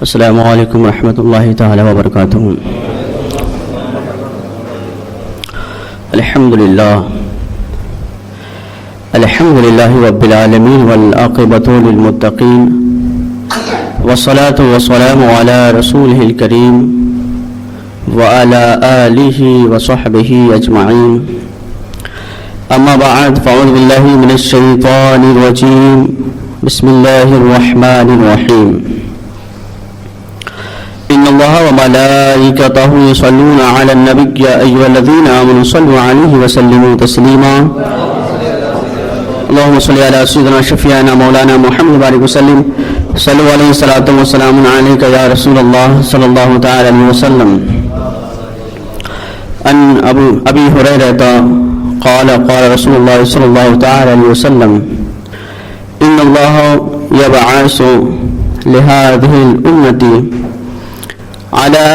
السلام علیکم ورحمۃ اللہ تعالی وبرکاتہ۔ الحمد للہ رب العالمین والعاقبۃ للمتقین والصلاة والسلام علی رسولہ الکریم وعلی آلہ وصحبہ اجمعین، اما بعد فاعوذ باللہ من الشیطان الرجیم، بسم اللہ الرحمن الرحیم۔ ان اللہ وملائکتہ یصلون علی النبی یا ایھا الذین آمنوا صلوا علیہ وسلموا تسلیما۔ اللهم صل علی سیدنا شفیعنا مولانا محمد بارک وسلم، صلوا علیہ الصلاۃ والسلام علیک یا رسول اللہ صلی اللہ تعالی علیہ وسلم۔ ان ابی ہریرہ قال قال رسول اللہ صلی اللہ تعالی علیہ وسلم ان اللہ یبعث لهذه الامة على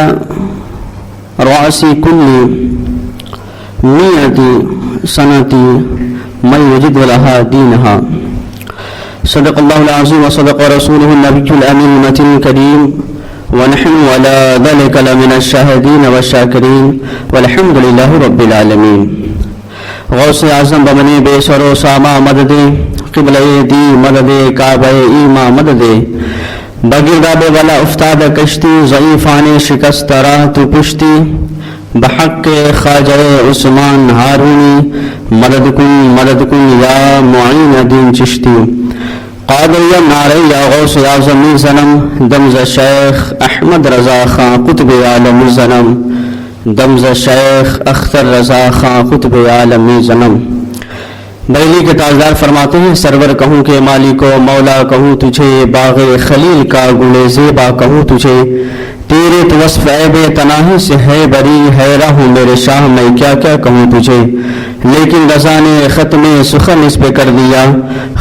رأس كل 100 سنة من يجد لها دينها۔ صدق الله العظيم وصدق رسوله النبي الأمين المتين الكريم، ونحن على ذلك لمن الشاهدين والشاكرين، والحمد لله رب العالمين۔ غوث اعظم بمن بے سر و ساما مدد، قبلہ دی مدد، کعبہ ایما مدد، بگرداب والا افتاد کشتی، ضعیفان شکست راہ تو پشتی، بحق خواجہ عثمان ہارونی، مدد کن یا معین دین چشتی، قادر یا نعرہ یا غوث اعظم زنم، دمز شیخ احمد رضا خان قطب عالم زنم، دمز شیخ اختر رضا خان قطب عالم زنم۔ بریلی کے تاجدار فرماتے ہیں، سرور کہوں کہ مالک و مولا کہوں تجھے، باغ خلیل کا گل زیبا کہوں تجھے، تیرے تو وصف عیب تناہی سے ہے بری، حیرہ ہوں میرے شاہ میں کیا کیا کہوں تجھے، لیکن رضا نے ختم سخن اس پہ کر دیا،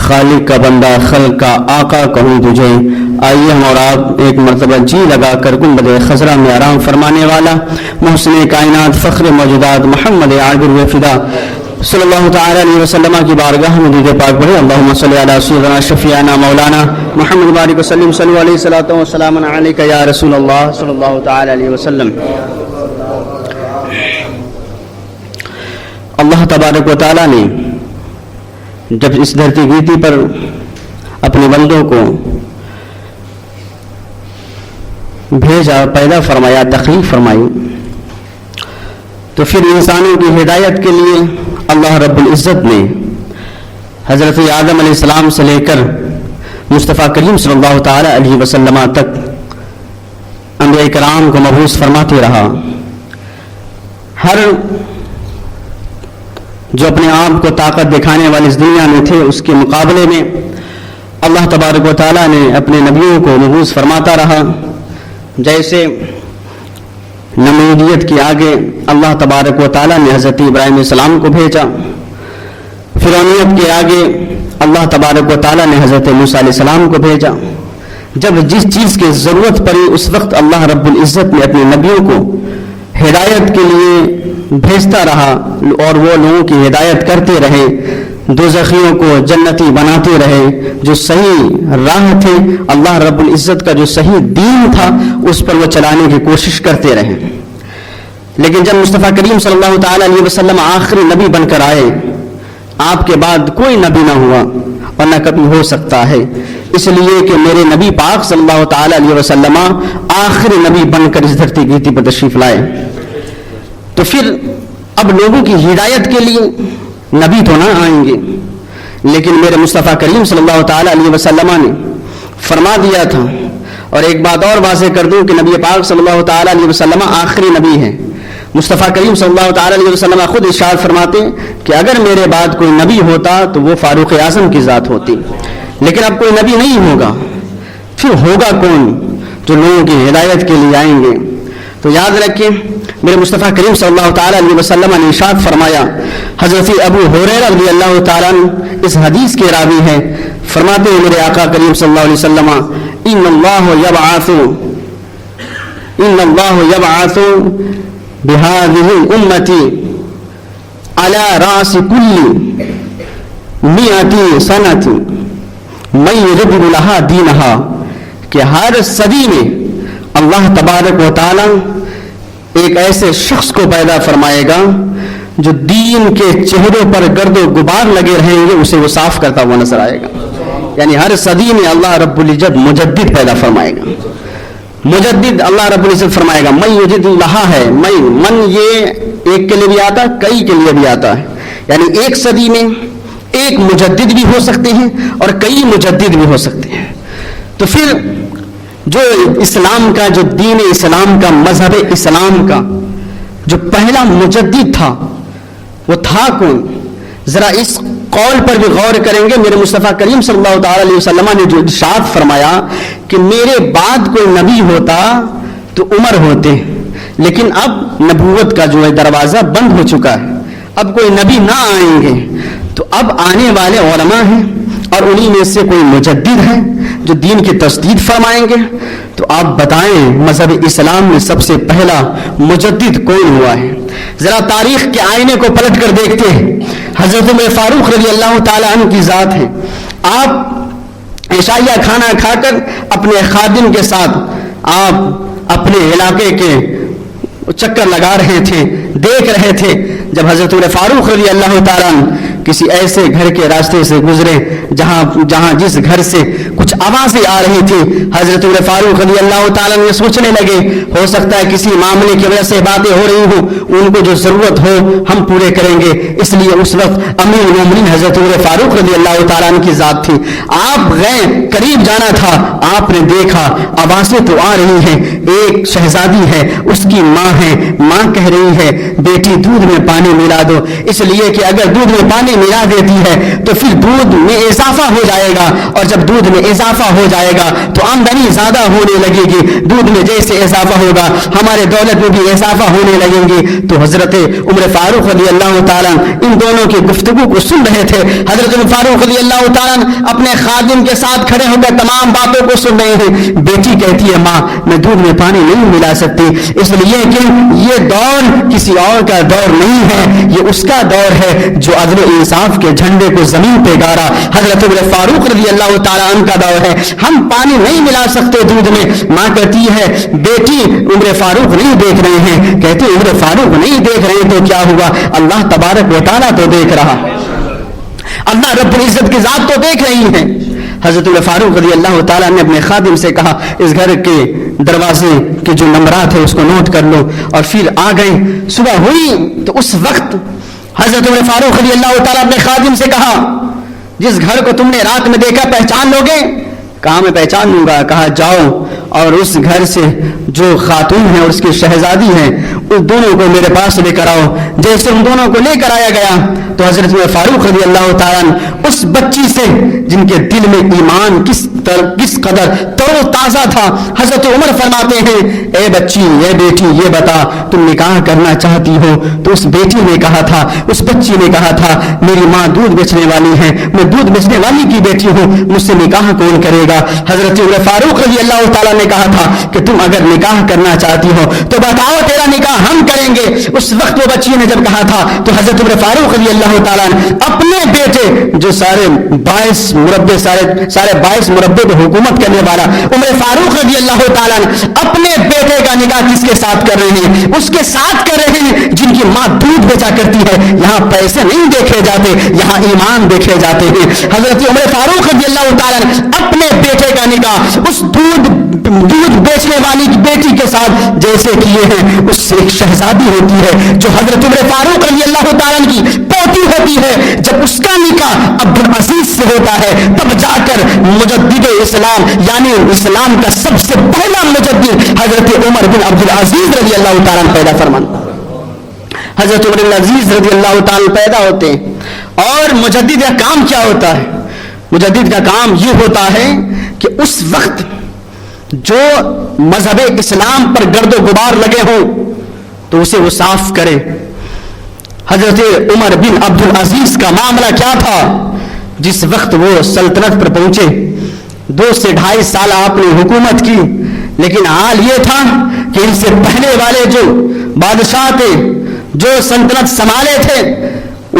خالق کا بندہ خلق کا آقا کہوں تجھے۔ آئیے ہم اور آپ ایک مرتبہ جی لگا کر گنبد خضرا میں آرام فرمانے والا محسن کائنات فخر موجودات محمد عابر و فدا صلی اللہ تعالی علیہ وسلم کی بارگاہ میں درود پاک پڑھیں۔ اللہم صلی علی سیدنا شفیعنا مولانا محمد بارک وسلم، صلی علیہ الصلوۃ والسلام علیک یا رسول اللہ صلی اللہ تعالی علیہ وسلم۔ اللہ تبارک و تعالی نے جب اس دھرتی گیتی پر اپنے بندوں کو بھیجا، پیدا فرمایا، تخلیق فرمائی، تو پھر انسانوں کی ہدایت کے لیے اللہ رب العزت نے حضرت آدم علیہ السلام سے لے کر مصطفیٰ کریم صلی اللہ تعالی علیہ وسلم تک انبیاء کرام کو مبعوث فرماتے رہا۔ ہر جو اپنے آپ کو طاقت دکھانے والے اس دنیا میں تھے، اس کے مقابلے میں اللہ تبارک و تعالی نے اپنے نبیوں کو مبعوث فرماتا رہا۔ جیسے نمرودیت کے آگے اللہ تبارک و تعالی نے حضرت ابراہیم علیہ السلام کو بھیجا، فرعونیت کے آگے اللہ تبارک و تعالی نے حضرت موسیٰ علیہ السلام کو بھیجا۔ جب جس چیز کی ضرورت پڑی اس وقت اللہ رب العزت نے اپنے نبیوں کو ہدایت کے لیے بھیجتا رہا، اور وہ لوگوں کی ہدایت کرتے رہے، دوزخیوں کو جنتی بناتے رہے، جو صحیح راہ تھے، اللہ رب العزت کا جو صحیح دین تھا اس پر وہ چلانے کی کوشش کرتے رہے۔ لیکن جب مصطفیٰ کریم صلی اللہ تعالی علیہ وسلم آخری نبی بن کر آئے، آپ کے بعد کوئی نبی نہ ہوا اور نہ کبھی ہو سکتا ہے، اس لیے کہ میرے نبی پاک صلی اللہ تعالی علیہ وسلم آخری نبی بن کر اس دھرتی گیتی پر تشریف لائے۔ تو پھر اب لوگوں کی ہدایت کے لیے نبی تو نہ آئیں گے، لیکن میرے مصطفیٰ کریم صلی اللہ تعالی علیہ وسلم نے فرما دیا تھا۔ اور ایک بات اور واضح کر دوں کہ نبی پاک صلی اللہ تعالی علیہ وسلم آخری نبی ہیں۔ مصطفیٰ کریم صلی اللہ تعالی علیہ وسلم خود ارشاد فرماتے کہ اگر میرے بعد کوئی نبی ہوتا تو وہ فاروق اعظم کی ذات ہوتی، لیکن اب کوئی نبی نہیں ہوگا، پھر ہوگا کون جو لوگوں کی ہدایت کے لیے آئیں گے؟ تو یاد رکھیں، میرے مصطفیٰ کریم صلی اللہ تعالی علیہ وسلم نے ارشاد فرمایا، حضرت ابو ہریرہ رضی اللہ تعالیٰ عنہ اس حدیث کے راوی ہیں، فرماتے ہیں میرے آقا کریم صلی اللہ علیہ وسلم، ان اللہ یبعث بهذه الامة على رأس كل 100 سنة من يجدد لها دینها، کہ ہر صدی میں اللہ تبارک و تعالی ایک ایسے شخص کو پیدا فرمائے گا جو دین کے چہرے پر گرد و غبار لگے رہیں گے، اسے وہ صاف کرتا ہوا نظر آئے گا. یعنی ہر صدی میں اللہ رب العزت مجدد پیدا فرمائے گا. مجدد اللہ رب العزت فرمائے گا. من یجد اللہ ہے، من یہ ایک کے لیے بھی آتا ہے، کئی کے لیے بھی آتا ہے. یعنی ایک صدی میں ایک مجدد بھی ہو سکتے ہیں اور کئی مجدد بھی ہو سکتے ہیں. تو پھر جو اسلام کا، جو دین اسلام کا، مذہب اسلام کا جو پہلا مجدد تھا وہ تھا کون؟ ذرا اس قول پر بھی غور کریں گے. میرے مصطفیٰ کریم صلی اللہ تعالی علیہ وسلم نے جو ارشاد فرمایا کہ میرے بعد کوئی نبی ہوتا تو عمر ہوتے، لیکن اب نبوت کا جو ہے دروازہ بند ہو چکا ہے، اب کوئی نبی نہ آئیں گے، تو اب آنے والے علماء ہیں اور انہی میں سے کوئی مجدد ہے جو دین کی تجدید فرمائیں گے. تو آپ بتائیں مذہب اسلام میں سب سے پہلا مجدد کون ہوا ہے؟ ذرا تاریخ کے آئینے کو پلٹ کر دیکھتے ہیں. حضرت عمر فاروق رضی اللہ تعالی عنہ کی ذات ہے. آپ عشائیہ کھانا کھا کر اپنے خادم کے ساتھ آپ اپنے علاقے کے چکر لگا رہے تھے، دیکھ رہے تھے. جب حضرت عمر فاروق رضی اللہ تعالی عنہ کسی ایسے گھر کے راستے سے گزرے جہاں جس گھر سے کچھ آوازیں آ رہی تھی، حضرت عمر فاروق رضی اللہ تعالیٰ نے سوچنے لگے ہو سکتا ہے کسی معاملے کی وجہ سے باتیں ہو رہی ہوں، ان کو جو ضرورت ہو ہم پورے کریں گے. اس لیے اس وقت امیر المومنین حضرت عمر فاروق رضی اللہ تعالیٰ عنہ کی ذات تھی. آپ گئے، قریب جانا تھا، آپ نے دیکھا آوازیں تو آ رہی ہیں. ایک شہزادی ہے، اس کی ماں ہے، ماں کہہ رہی ہے بیٹی دودھ میں پانی ملا دو، اس لیے کہ اگر دودھ میں پانی ملا دیتی ہے تو پھر دودھ میں اضافہ ہو جائے گا، اور جب دودھ میں اضافہ ہو جائے گا تو آمدنی زیادہ ہونے لگے گی. دودھ میں جیسے اضافہ ہوگا ہمارے دولت میں بھی اضافہ ہونے لگیں گی. تو حضرت عمر فاروق رضی اللہ تعالیٰ ان دونوں کی گفتگو کو سن رہے تھے. حضرت عمر فاروق رضی اللہ تعالیٰ اپنے خادم کے ساتھ کھڑے ہو کر تمام باتوں کو سن رہے ہیں. بیٹی کہتی ہے ماں میں دودھ میں پانی نہیں ملا سکتی، اس لیے کہ یہ دور کسی اور کا دور نہیں ہے، یہ اس کا دور ہے جو عدل انصاف کے جھنڈے کو زمین پہ گاڑا. حضرت عمر فاروق رضی اللہ تعالیٰ عنہ کا دور ہے، ہم پانی نہیں ملا سکتے دودھ میں. ماں کہتی ہے بیٹی عمر فاروق نہیں دیکھ رہے ہیں. کہتے عمر فاروق نہیں دیکھ رہے تو کیا ہوا؟ اللہ تبارک و تعالیٰ تو دیکھ رہا، اللہ رب العزت کی ذات تو دیکھ رہی ہے. حضرت عمر فاروق رضی اللہ تعالیٰ نے اپنے خادم سے کہا اس گھر کے دروازے کے جو نمبرات ہیں اس کو نوٹ کر لو، اور پھر آ گئے. صبح ہوئی تو اس وقت حضرت عمر فاروق رضی اللہ تعالیٰ اپنے خادم سے کہا جس گھر کو تم نے رات میں دیکھا پہچان لو گے؟ کہا میں پہچان لوں گا. کہا جاؤ اور اس گھر سے جو خاتون ہے اور اس کی شہزادی ہے اس دونوں کو میرے پاس لے کر آؤ. جیسے ان دونوں کو لے کر آیا گیا تو حضرت عمر فاروق رضی اللہ تعالیٰ اس بچی سے جن کے دل میں ایمان کس قدر تر و تازہ تھا، حضرت عمر فرماتے ہیں اے بچی، اے بیٹی، یہ بتا تم نکاح کرنا چاہتی ہو؟ تو اس بیٹی نے کہا تھا، اس بچی نے کہا تھا میری ماں دودھ بیچنے والی ہے، میں دودھ بیچنے والی کی بیٹی ہوں، مجھ سے نکاح کون کرے گا؟ حضرت عمر فاروق رضی اللہ تعالیٰ نے کہا تھا کہ تم اگر نکاح کرنا چاہتی ہو تو بتاؤ تیرا نکاح ہم کریں گے. اس وقت وہ بچی نے جب کہا تھا تو حضرت عمر فاروق رضی اللہ تعالیٰ اپنے بیٹے جو سارے 22 مربع پہ حکومت کرنے والا عمر فاروق رضی اللہ تعالیٰ اپنے بیٹے کا نکاح کس کے ساتھ کر رہے ہیں؟ اس کے ساتھ کر رہے ہیں جن کی ماں دودھ بیچا کرتی ہے. یہاں پیسے نہیں دیکھے جاتے، یہاں ایمان دیکھے جاتے ہیں. حضرت عمر فاروق رضی اللہ تعالیٰ اپنے بیٹے کا نکاح اس دودھ بیچنے والی کی بیٹی کے ساتھ جیسے کیے ہیں. اس سے ایک شہزادی ہوتی ہے جو حضرت عمر فاروق رضی اللہ تعالیٰ کی پوتی ہوتی ہے. جب اس کا نکاح عبد العزیز سے ہوتا ہے تب جا کر مجدد اسلام یعنی اسلام کا سب سے پہلا مجدد حضرت عمر بن عبد العزیز رضی اللہ تعالیٰ پیدا فرمان. حضرت عمر بن عزیز رضی اللہ تعالیٰ پیدا ہوتے ہیں. اور مجدد کا کام کیا ہوتا ہے؟ مجدد کا کام یہ ہوتا ہے کہ اس وقت جو مذہب اسلام پر گرد و غبار لگے ہوں تو اسے وہ صاف کرے. حضرت عمر بن عبد العزیز کا معاملہ کیا تھا؟ جس وقت وہ سلطنت پر پہنچے 2 سے 2.5 سال آپ نے حکومت کی، لیکن حال یہ تھا کہ ان سے پہلے والے جو بادشاہ تھے جو سلطنت سنبھالے تھے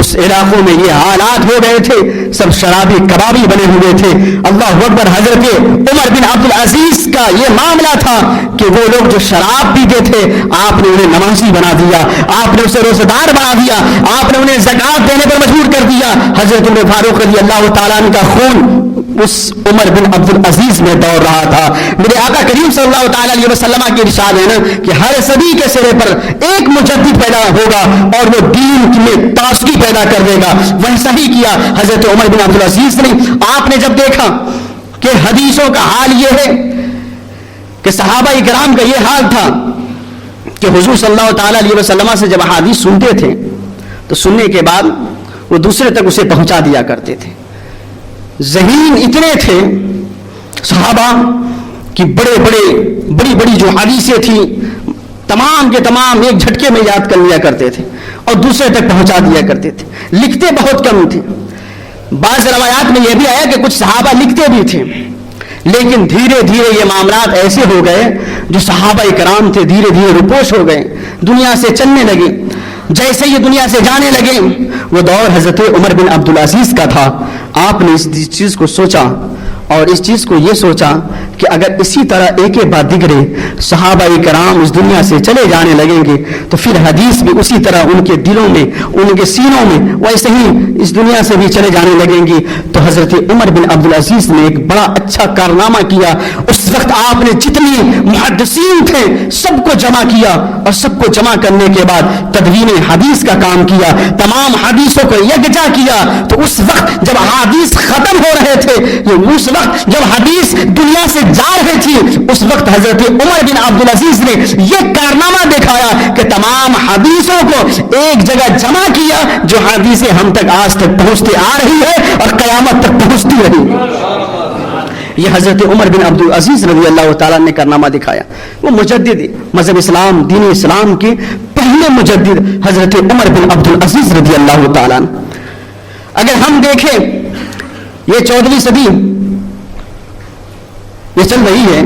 اس علاقوں میں یہ حالات ہو گئے تھے، سب شرابی کبابی بنے ہوئے تھے. اللہ اکبر. حضرت عمر بن عبد العزیز کا یہ معاملہ تھا کہ وہ لوگ جو شراب پیتے تھے آپ نے انہیں نمازی بنا دیا، آپ نے اسے روزہ دار بنا دیا، آپ نے انہیں زکات دینے پر مجبور کر دیا. حضرت عمر فاروق رضی اللہ تعالیٰ عنہ کا خون اس عمر بن عبد العزیز میں دوڑ رہا تھا. میرے آقا کریم صلی اللہ تعالیٰ علیہ وسلم کی ارشاد ہے نا کہ ہر صدی کے سرے پر ایک مجدد پیدا ہوگا اور وہ دین میں تازگی پیدا کر دے گا. ویسا ہی کیا حضرت عمر بن عبد العزیز نے. آپ نے جب دیکھا کہ حدیثوں کا حال یہ ہے کہ صحابہ کرام کا یہ حال تھا کہ حضور صلی اللہ تعالیٰ علیہ وسلم سے جب حدیث سنتے تھے تو سننے کے بعد وہ دوسرے تک اسے پہنچا دیا کرتے تھے. ذہین اتنے تھے صحابہ کہ بڑی بڑی جو حدیثیں تھیں تمام کے تمام ایک جھٹکے میں یاد کر لیا کرتے تھے اور دوسرے تک پہنچا دیا کرتے تھے. لکھتے بہت کم تھے. بعض روایات میں یہ بھی آیا کہ کچھ صحابہ لکھتے بھی تھے، لیکن دھیرے دھیرے یہ معاملات ایسے ہو گئے جو صحابہ کرام تھے دھیرے دھیرے روپوش ہو گئے، دنیا سے چلنے لگے. جیسے یہ دنیا سے جانے لگے وہ دور حضرت عمر بن عبد العزیز کا تھا. آپ نے اس چیز کو سوچا اور اس چیز کو یہ سوچا کہ اگر اسی طرح ایک بعد دیگرے صحابہ کرام اس دنیا سے چلے جانے لگیں گے تو پھر حدیث بھی اسی طرح ان کے دلوں میں ان کے سینوں میں ویسے ہی اس دنیا سے بھی چلے جانے لگیں گی. تو حضرت عمر بن عبد العزیز نے ایک بڑا اچھا کارنامہ کیا. اس وقت آپ نے جتنی محدثین تھے سب کو جمع کیا اور سب کو جمع کرنے کے بعد تدوین حدیث کا کام کیا، تمام حدیثوں کو یکجا کیا. تو اس وقت جب حدیث ختم ہو رہے تھے، اس وقت جب حدیث دنیا سے جا رہی تھی، اس وقت حضرت عمر بن عبد العزیز نے یہ کارنامہ دکھایا کہ تمام حدیثوں کو ایک جگہ جمع کیا جو حدیثیں ہم تک آج تک پہنچتی آ رہی ہے اور قیامت تک پہنچتی رہی. یہ حضرت عمر بن عبد العزیز رضی اللہ تعالیٰ نے کارنامہ دکھایا. وہ مجدد مذہب اسلام دین اسلام کے پہلے مجدد حضرت عمر بن عبد العزیز رضی اللہ تعالیٰ. اگر ہم دیکھیں یہ 14ویں صدی یہ چل رہی ہے،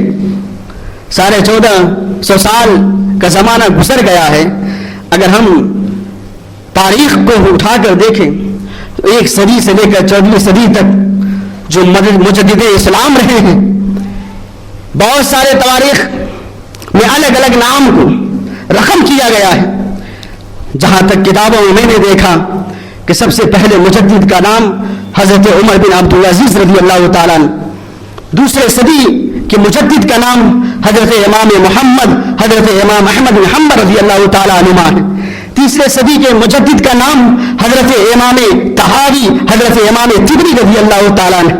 1450 سال کا زمانہ گزر گیا ہے. اگر ہم تاریخ کو اٹھا کر دیکھیں تو ایک صدی سے لے کر 14ویں صدی تک جو مجدد اسلام رہے ہیں، بہت سارے تواریخ میں الگ الگ نام کو رقم کیا گیا ہے. جہاں تک کتابوں میں میں نے دیکھا کہ سب سے پہلے مجدد کا نام حضرت عمر بن عبد العزیز رضی اللہ تعالیٰ. دوسرے صدی کے مجدد کا نام حضرت امام محمد حضرت امام احمد بن حنبل رضی اللہ تعالیٰ عنہما ہے. تیسرے صدی کے مجدد کا نام حضرت امام طحاوی حضرت امام طبری رضی اللہ تعالیٰ عنہ.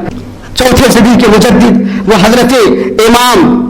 چوتھے صدی کے مجدد وہ حضرت امام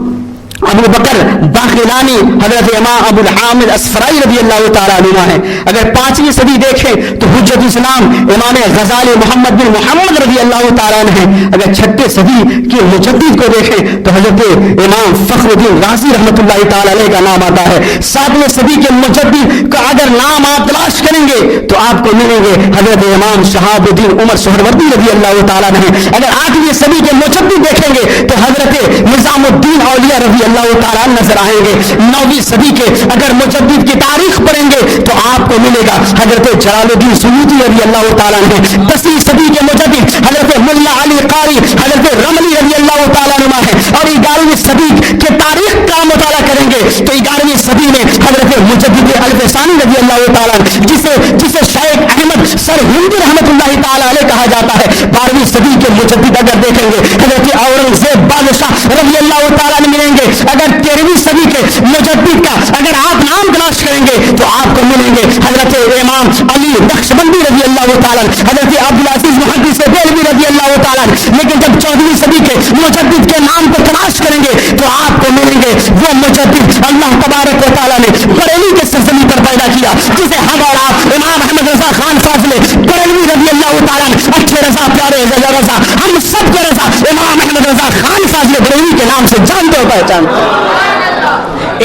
ابو بکر باقلانی حضرت امام ابو الحامد اسفرائی رضی اللہ تعالیٰ عنہ ہے. اگر 5ویں صدی دیکھیں تو حجت اسلام امام غزالی محمد بن محمد رضی اللہ تعالیٰ عنہ ہے. اگر 6 صدی کے مجدد کو دیکھیں تو حضرت امام فخر الدین رازی رحمۃ اللہ تعالیٰ علیہ کا نام آتا ہے. 7ویں صدی کے مجدد کا اگر نام آپ تلاش کریں گے تو آپ کو ملیں گے حضرت امام شہاب الدین عمر سہروردی رضی اللہ تعالیٰ عنہ. اگر 8ویں صدی کے مجدد دیکھیں گے تو حضرت نظام الدین اولیاء رضی اللہ تعالیٰ نظر آئیں گے. 9ویں صدی کے اگر مجدد کی تاریخ پڑھیں گے تو آپ کو ملے گا حضرت جلال الدین سیوطی رضی اللہ تعالیٰ عنہ. 10ویں صدی کے مجدد حضرت ملا علی قاری حضرت رملی رضی اللہ تعالیٰ عنہ ہے. اور 11ویں صدی کے تاریخ کا مطالعہ کریں گے تو 11ویں صدی میں حضرت مجدد الفسانی رضی اللہ تعالیٰ جسے شیخ احمد سر ہندی رحمۃ اللہ تعالیٰ علیہ کہا جاتا ہے. 12ویں صدی کے مجدد اگر دیکھیں گے حضرت اورنگزیب بادشاہ رضی اللہ تعالیٰ عنہ ملیں گے. اگر 13ویں صدی کے مجدد کا اگر آپ نام تلاش کریں گے تو آپ کو ملیں گے حضرت امام علی نقشبندی رضی اللہ تعالیٰ، حضرت عبدالعزیز محدث دہلوی رضی اللہ تعالیٰ. لیکن جب 14ویں صدی کے مجدد کے نام کو تلاش کریں گے تو آپ کو ملیں گے وہ مجدد اللہ تبارک و تعالیٰ نے بریلی کے سلسلے پر پیدا کیا، جسے ہم اور آپ امام احمد رضا خان فاضل بریلوی رضی اللہ تعالیٰ اچھے رضا پیارے رضا ہم سب کے رضا امام احمد رضا خان فاضل بریلوی کے نام سے جانتے ہو پہچانتے.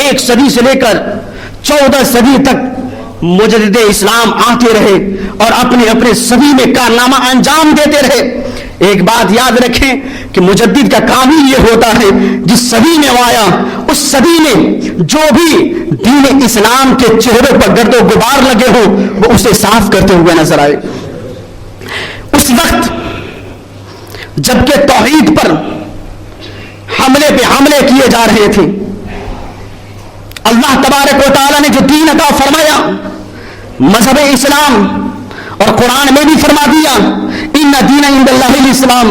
ایک صدی سے لے کر 14 صدی تک مجدد اسلام آتے رہے اور اپنے اپنے صدی میں کارنامہ انجام دیتے رہے. ایک بات یاد رکھیں کہ مجدد کا کام ہی یہ ہوتا ہے، جس صدی میں وہ آیا اس صدی میں جو بھی دین اسلام کے چہرے پر گرد و غبار لگے ہو وہ اسے صاف کرتے ہوئے نظر آئے۔ اس وقت جبکہ توحید پر حملے پہ حملے کیے جا رہے تھے، اللہ تبارک و تعالیٰ نے جو دین عطا فرمایا مذہب اسلام، اور قرآن میں بھی فرما دیا ان دین عند اللہ الاسلام،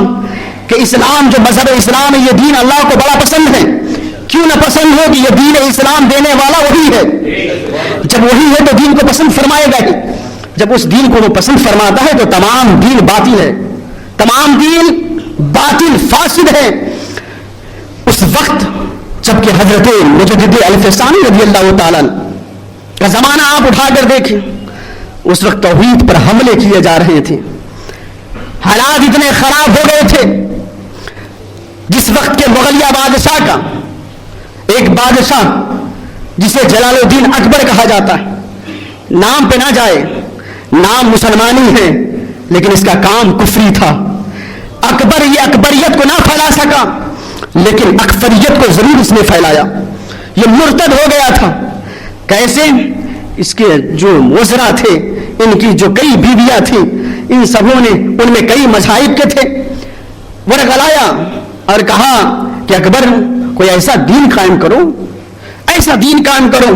کہ اسلام جو مذہب اسلام ہے یہ دین اللہ کو بڑا پسند ہے۔ کیوں نہ پسند ہو کہ یہ دین اسلام دینے والا وہی ہے، جب وہی ہے تو دین کو پسند فرمائے گا ہی۔ جب اس دین کو وہ پسند فرماتا ہے تو تمام دین باطل ہے، تمام دین باطل فاسد ہے۔ اس وقت جبکہ حضرت مجدد الفسانی رضی اللہ تعالیٰ کا زمانہ آپ اٹھا کر دیکھیں، اس وقت توحید پر حملے کیے جا رہے تھے، حالات اتنے خراب ہو گئے تھے۔ جس وقت کے مغلیہ بادشاہ کا ایک بادشاہ جسے جلال الدین اکبر کہا جاتا ہے، نام پہ نہ جائے، نام مسلمانی ہے لیکن اس کا کام کفری تھا۔ اکبر یہ اکبریت کو نہ پھیلا سکا لیکن اکفریت کو ضرور اس نے پھیلایا۔ یہ مرتد ہو گیا تھا۔ کیسے؟ اس کے جو وزراء تھے، ان کی جو کئی بیویاں تھیں، ان سبوں نے ان میں کئی مذاہب کے تھے، ورقہ لایا اور کہا کہ اکبر کوئی ایسا دین قائم کرو، ایسا دین قائم کرو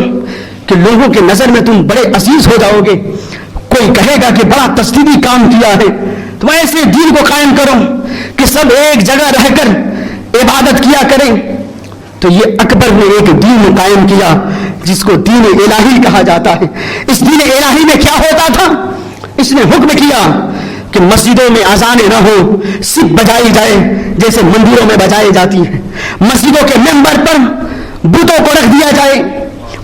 کہ لوگوں کے نظر میں تم بڑے عزیز ہو جاؤ گے، کوئی کہے گا کہ بڑا تسلیمی کام کیا ہے۔ تم ایسے دین کو قائم کرو کہ سب ایک جگہ رہ کر عبادت کیا کریں۔ تو یہ اکبر نے ایک دین قائم کیا جس کو دین الہی کہا جاتا ہے۔ اس دین الہی میں کیا ہوتا تھا؟ اس نے حکم کیا کہ مسجدوں میں اذانیں نہ ہو، صرف بجائی جائے جیسے مندروں میں بجائی جاتی ہے۔ مسجدوں کے ممبر پر بتوں کو رکھ دیا جائے،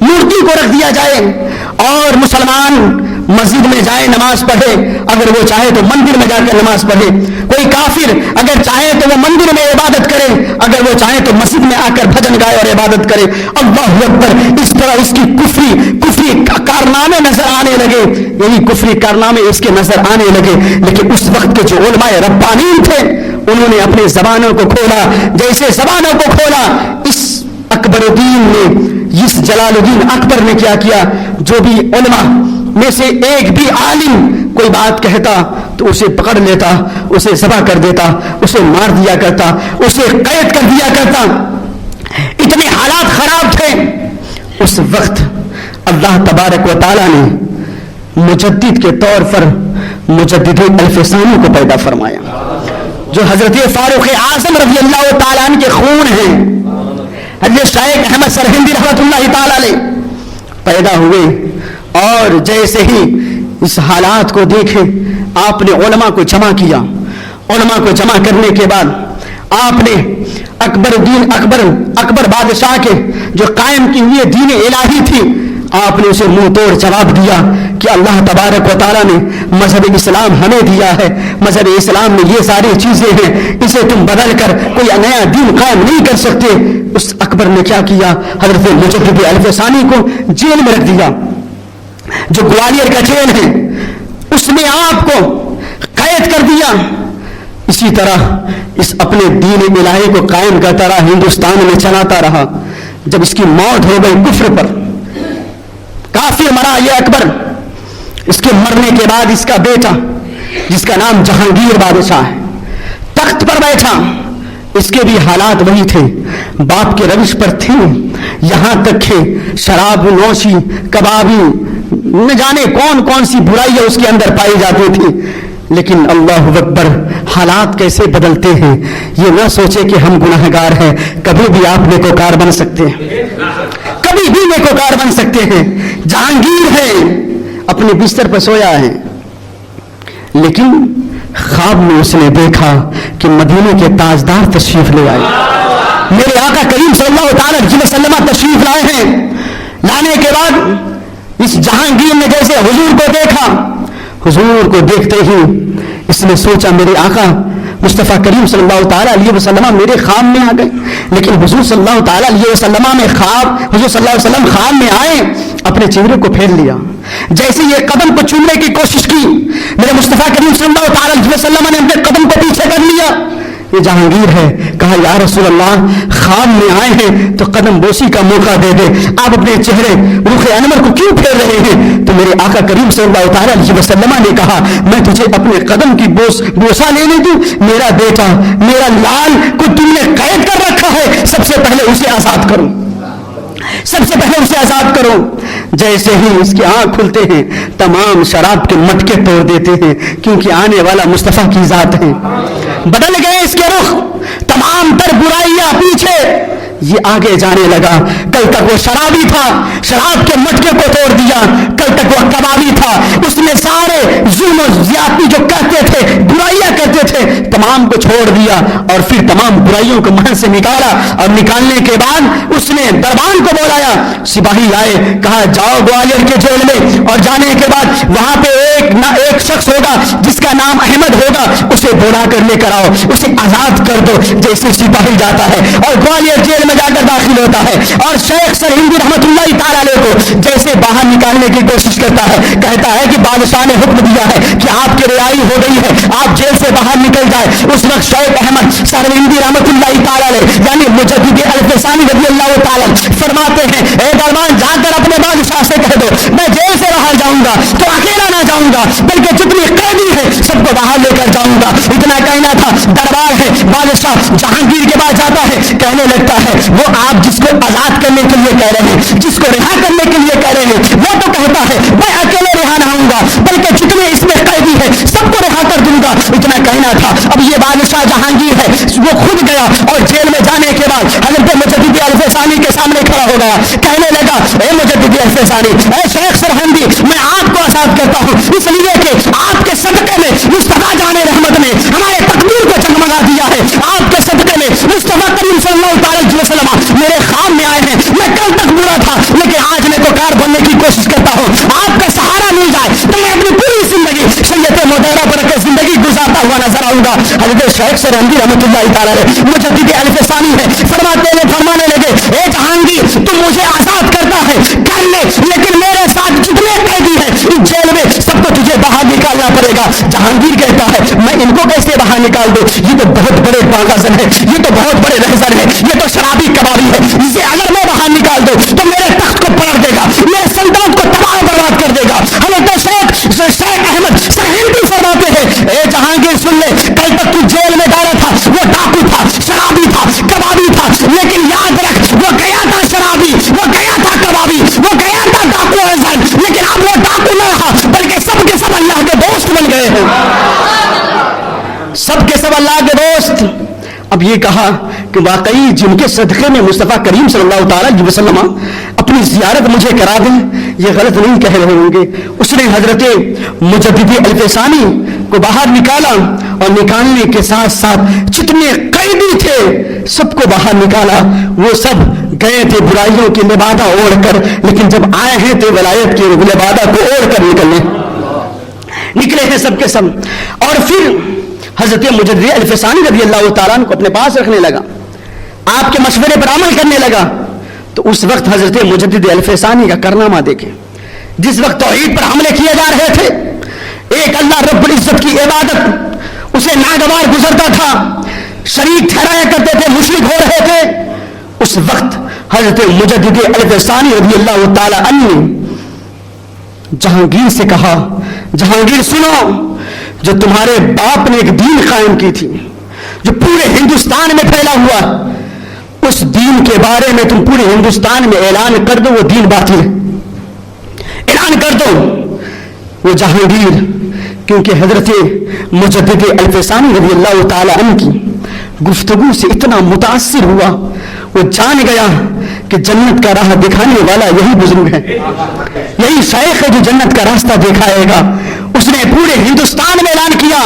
مورتی کو رکھ دیا جائے، اور مسلمان مسجد میں جائے نماز پڑھے، اگر وہ چاہے تو مندر میں جا کر نماز پڑھے۔ کوئی کافر اگر چاہے تو وہ مندر میں عبادت کرے، اگر وہ چاہے تو مسجد میں آ کر بھجن گائے اور عبادت کرے۔ اللہ اکبر! اس طرح اس کی کفری کارنامے نظر آنے لگے، یہی کفری کارنامے اس کے نظر آنے لگے۔ لیکن اس وقت کے جو علماء ربانین تھے انہوں نے اپنے زبانوں کو کھولا۔ جیسے زبانوں کو کھولا، اس اکبر الدین نے، اس جلال الدین اکبر نے کیا کیا؟ جو بھی علماء میں سے ایک بھی عالم کوئی بات کہتا تو اسے پکڑ لیتا، اسے ذبح کر دیتا، اسے مار دیا کرتا، اسے قید کر دیا کرتا۔ اتنے حالات خراب تھے۔ اس وقت اللہ تبارک و تعالیٰ نے مجدد کے طور پر مجدد الفسانی کو پیدا فرمایا، جو حضرت فاروق اعظم رضی اللہ تعالیٰ عنہ کے خون ہیں۔ حضرت شیخ احمد سرہندی رحمۃ اللہ تعالیٰ علیہ پیدا ہوئے، اور جیسے ہی اس حالات کو دیکھے آپ نے علماء کو جمع کیا۔ علماء کو جمع کرنے کے بعد آپ نے اکبر بادشاہ کے جو قائم کی ہوئی دین الہی تھی، آپ نے اسے منہ توڑ جواب دیا کہ اللہ تبارک و تعالیٰ نے مذہب اسلام ہمیں دیا ہے، مذہب اسلام میں یہ ساری چیزیں ہیں، اسے تم بدل کر کوئی نیا دین قائم نہیں کر سکتے۔ اس اکبر نے کیا کیا؟ حضرت مجدد الفسانی کو جیل میں رکھ دیا، جو گوالیئر کا جیل ہے اس میں آپ کو قید کر دیا۔ اسی طرح اس اپنے دین الہی کو قائم کرتا رہا، ہندوستان میں چلاتا رہا۔ جب اس کی موت ہو گئی کفر پر، کافر مرا یہ اکبر، اس کے مرنے کے بعد اس کا بیٹا جس کا نام جہانگیر بادشاہ ہے تخت پر بیٹھا۔ اس کے بھی حالات وہی تھے، باپ کے روش پر تھے، یہاں تک کہ شراب نوشی، کبابی، نہ جانے کون کون سی برائیاں اس کے اندر پائی جاتی تھی۔ لیکن اللہ اکبر، حالات کیسے بدلتے ہیں، یہ نہ سوچے کہ ہم گناہگار ہیں۔ کبھی بھی آپ نیکوکار بن سکتے ہیں، کبھی بھی نیکوکار بن سکتے ہیں۔ جہانگیر ہے، اپنے بستر پر سویا ہے، لیکن خواب میں اس نے دیکھا کہ مدینے کے تاجدار تشریف لے آئے، میرے آقا کریم صلی اللہ تعالی علیہ وسلم تشریف لائے ہیں۔ لانے کے بعد اس جہانگیر نے جیسے حضور کو دیکھا، حضور کو دیکھتے ہی اس نے سوچا میرے آقا مصطفیٰ کریم صلی اللہ تعالیٰ علیہ وسلم میرے خواب میں آ گئے. لیکن حضور صلی اللہ تعالیٰ علیہ وسلم حضور صلی اللہ علیہ وسلم خواب میں آئے, اپنے چہرے کو پھیر لیا, جیسے یہ قدم کو چومنے کی کوشش کی, میرے مصطفیٰ کریم صلی اللہ تعالیٰ علیہ وسلم نے اپنے قدم کو پیچھے کر لیا. یہ جہانگیر ہے. کہا یا رسول اللہ, خواب میں آئے ہیں تو قدم بوسی کا موقع دے دے, آپ اپنے چہرے رخ انور کو کیوں پھیر رہے ہیں؟ تو میرے آقا کریم صلی اللہ تعالیٰ علیہ وسلم نے کہا میں تجھے اپنے قدم کی بوسا لینے دوں؟ میرا بیٹا, میرا لال کو تم نے قید کر رکھا ہے, سب سے پہلے اسے آزاد کرو, سب سے پہلے اسے آزاد کرو. جیسے ہی اس کی آنکھ کھلتے ہیں تمام شراب کے مٹکے توڑ دیتے ہیں, کیونکہ آنے والا مصطفیٰ کی ذات ہے. بدل گئے اس کے رخ, تمام تر برائیاں پیچھے, یہ آگے جانے لگا. کل تک وہ شرابی تھا, شراب کے مٹکے کو توڑ دیا. کل تک وہ کبابی تھا, اس نے سارے ظلم و زیادتی جو کرتے تھے, برائیاں کرتے تھے, تمام کو چھوڑ دیا اور پھر تمام برائیوں کو محل سے نکالا. اور نکالنے کے بعد اس نے دربان کو بلایا, سپاہی آئے, کہا جاؤ گوالیر کے جیل میں, اور جانے کے بعد وہاں پہ ایک شخص ہوگا جس کا نام احمد ہوگا, اسے بلا کر لے کر آؤ, اسے آزاد کر دو. جیسے سپاہی جاتا ہے اور گوالیر جیل میں جا کر داخل ہوتا ہے, اور شیخ سرہندی رحمۃ اللہ تعالی علیہ کو جیسے باہر نکالنے کی کوشش کرتا ہے, کہتا ہے کہ بادشاہ نے حکم دیا ہے کہ آپ کی رہائی ہو گئی ہے, آپ جیل سے باہر نکل جائے. اس وقت شیخ احمد سرہندی رحمۃ اللہ تعالی علیہ یعنی مجدد الفسانی رضی اللہ تعالی فرماتے ہیں اے دربان, جا کر اپنے بادشاہ سے کہہ دو میں جیل سے باہر جاؤں گا تو اکیلا نہ جاؤں گا, بلکہ جتنی قیدی ہے سب کو باہر لے کر جاؤں گا. اتنا کہنا تھا. دربار ہے, بادشاہ جہانگیر کے پاس جاتا ہے, کہنے لگتا ہے وہ آپ جس کو آزاد کرنے کے لیے کہہ رہے ہیں, جس کو رہا کرنے کے لیے کہہ رہے ہیں, وہ تو کہتا ہے میں اکیلے رہا نہ ہوں گا, بلکہ جتنے اس میں قیدی ہے سب کو رہا کر دوں گا. اتنا کہنا تھا. اب یہ بادشاہ جہانگیر ہے, وہ خود گیا اور جیل میں جانے کے بعد حضرت مجدد الفسانی کے سامنے کھڑا ہو گیا. کہنے لگا اے مجدد الفسانی, اے شیخ سرہندی, میں آپ کو آزاد کرتا ہوں اس لیے کہ آپ کے صدقے میں مصطفیٰ جان رحمت نے ہمارے تقدیر کو چمکا دیا ہے. آپ کے صدقے میں مصطفیٰ کریم صلی اللہ تعالی علیہ وسلم میرے خواب میں آئے ہیں. میں کل تک برا تھا, لیکن آج میں تو کار بننے کی کوشش کرتا ہوں. آپ کا سہارا مل جائے تو میں اپنی پوری زندگی شریعت مطالعہ پر کے زندگی گزارتا ہوا نظر آؤں گا. حضرت شیخ سرہندی رحمۃ اللہ تعالی علیہ مجدد الفسانی ہے, فرمانے لگے اے جہانگیر, تم مجھے آزاد کرتا ہے کر لے, لیکن میرے ساتھ جتنے قیدی ہیں اس جیل میں سب کو تجھے باہر نکالنا پڑے گا. جہانگیر کہتا ہے میں ان کو کیسے باہر نکال دوں, یہ تو بہت بڑے پاگازن ہے, یہ تو بہت بڑے رہزن ہے, یہ تو شرابی کبابی ہے, اسے اگر میں باہر نکال دوں تو میرے تخت کو پلٹ دے گا, میرے سلطنت کو تباہ برباد کر دے گا. حضرت شیخ احمد سرہندی فرماتے ہیں اے جہانگیر سن لے, کل تک تو جیل میں ڈالا تھا, وہ ڈاکو تھا, شرابی تھا, کبابی تھا, لیکن یاد رکھ وہ گیا تھا شرابی, وہ گیا تھا کبابی, وہ گیا تھا ڈاکو رہزن, لیکن اب وہ ڈاکو نہ رہا, بلکہ سب کے سب اللہ کے دوست بن گئے ہیں. سب کے سب اللہ کے دوست. اب یہ کہا کہ واقعی جن کے صدقے میں مصطفیٰ کریم صلی اللہ تعالیٰ علیہ وسلم اپنی زیارت مجھے کرا دیں, یہ غلط نہیں کہہ رہے ہوں گے. اس نے حضرت مجدد الفسانی کو باہر نکالا, اور نکالنے کے ساتھ ساتھ جتنے قیدی تھے سب کو باہر نکالا. وہ سب گئے تھے برائیوں کی لبادہ اوڑھ کر, لیکن جب آئے ہیں تو ولایت کی لبادہ کو اوڑھ کر نکلے ہیں سب کے سب. اور پھر حضرت مجدد الفسانی رضی اللہ تعالیٰ عنہ کو اپنے پاس رکھنے لگا, آپ کے مشورے پر عمل کرنے لگا. تو اس وقت حضرت مجدد الفسانی کا کارنامہ دیکھیں. جس وقت توحید پر حملے کیے جا رہے تھے, ایک اللہ رب العزت کی عبادت اسے ناگوار گزرتا تھا, شریک ٹھہرایا کرتے تھے, مشرک ہو رہے تھے. اس وقت حضرت مجدد الفسانی رضی اللہ تعالی عنہ نے جہانگیر سے کہا جہانگیر سنو, جو تمہارے باپ نے ایک دین قائم کی تھی جو پورے ہندوستان میں پھیلا ہوا, اس دین کے بارے میں تم پورے ہندوستان میں اعلان کر دو وہ دین باطل ہے, اعلان کر دو. وہ جہانگیر کیونکہ حضرت مجدد الفسانی رضی اللہ تعالی عنہ کی گفتگو سے اتنا متاثر ہوا, وہ جان گیا کہ جنت کا راہ دکھانے والا یہی بزرگ ہے, یہی شیخ ہے جو جنت کا راستہ دکھائے گا. اس نے پورے ہندوستان میں اعلان کیا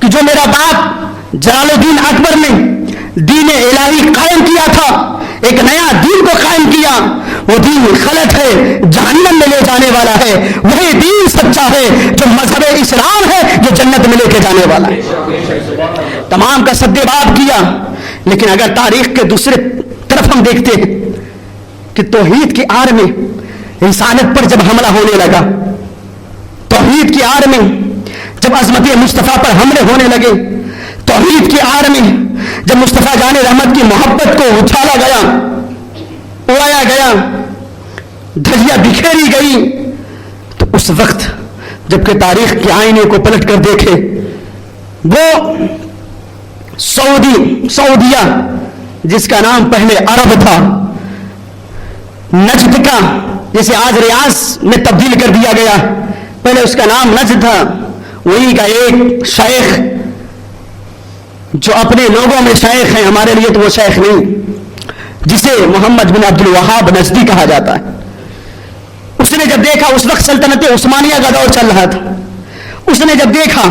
کہ جو میرا باپ جلال الدین اکبر نے دین الہی قائم کیا تھا, ایک نیا دین کو قائم کیا, وہ دین غلط ہے، جہنم میں لے جانے والا ہے. وہی دین سچا ہے جو مذہب اسلام ہے، جو جنت میں لے کے جانے والا ہے. تمام کا سد باب کیا. لیکن اگر تاریخ کے دوسرے طرف ہم دیکھتے ہیں کہ توحید کی آڑ میں انسانیت پر جب حملہ ہونے لگا، توحید کی آڑ میں جب عظمت مصطفیٰ پر حملے ہونے لگے، توحید کی آڑ میں جب مصطفیٰ جان رحمت کی محبت کو اچھالا گیا، اڑایا گیا، دھجیاں بکھیری گئی، تو اس وقت جبکہ تاریخ کے آئینے کو پلٹ کر دیکھے، وہ سعودیہ جس کا نام پہلے عرب تھا، نجد کا جسے آج ریاض میں تبدیل کر دیا گیا، پہلے اس کا نام نجد تھا، وہی کا ایک شیخ جو اپنے لوگوں میں شیخ ہیں، ہمارے لیے تو وہ شیخ نہیں، جسے محمد بن عبد الوہاب نجدی کہا جاتا ہے. اس نے جب دیکھا، اس وقت سلطنت عثمانیہ کا دور چل رہا تھا، اس نے جب دیکھا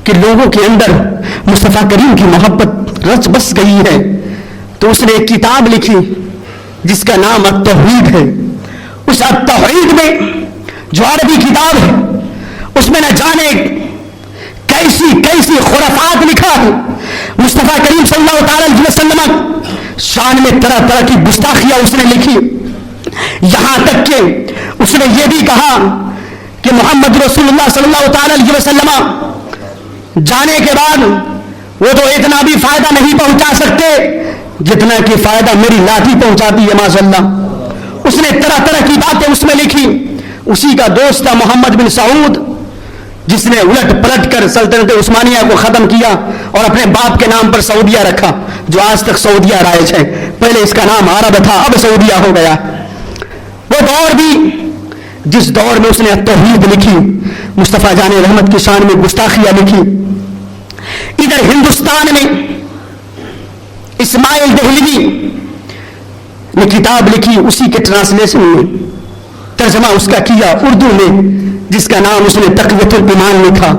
کہ لوگوں کے اندر مصطفیٰ کریم کی محبت رچ بس گئی ہے، تو اس نے ایک کتاب لکھی جس کا نام التوحید ہے. اس التوحید میں جو عربی کتاب ہے، اس میں نہ جانے کیسی خرافات لکھا ہے. مصطفیٰ کریم صلی اللہ تعالی علیہ وسلم شان میں طرح طرح کی گستاخیاں اس نے لکھی. یہاں تک کہ اس نے یہ بھی کہا کہ محمد رسول اللہ صلی اللہ تعالی علیہ وسلم جانے کے بعد وہ تو اتنا بھی فائدہ نہیں پہنچا سکتے جتنا کہ فائدہ میری لاٹھی پہنچاتی ہے ماشاء اللہ. اس نے طرح طرح کی باتیں اس میں لکھی. اسی کا دوست تھا محمد بن سعود، جس نے الٹ پلٹ کر سلطنت عثمانیہ کو ختم کیا اور اپنے باپ کے نام پر سعودیہ رکھا، جو آج تک سعودیہ رائج ہے. پہلے اس کا نام عرب تھا، اب سعودیہ ہو گیا. وہ دور بھی جس دور میں اس نے توحید لکھی، مصطفیٰ جان رحمت کی شان میں گستاخیاں لکھی. ادھر ہندوستان میں اسماعیل دہلوی نے کتاب لکھی، اسی کے ٹرانسلیشن میں ترجمہ اس کا کیا اردو میں، جس کا نام اس نے تقویۃ الایمان لکھا.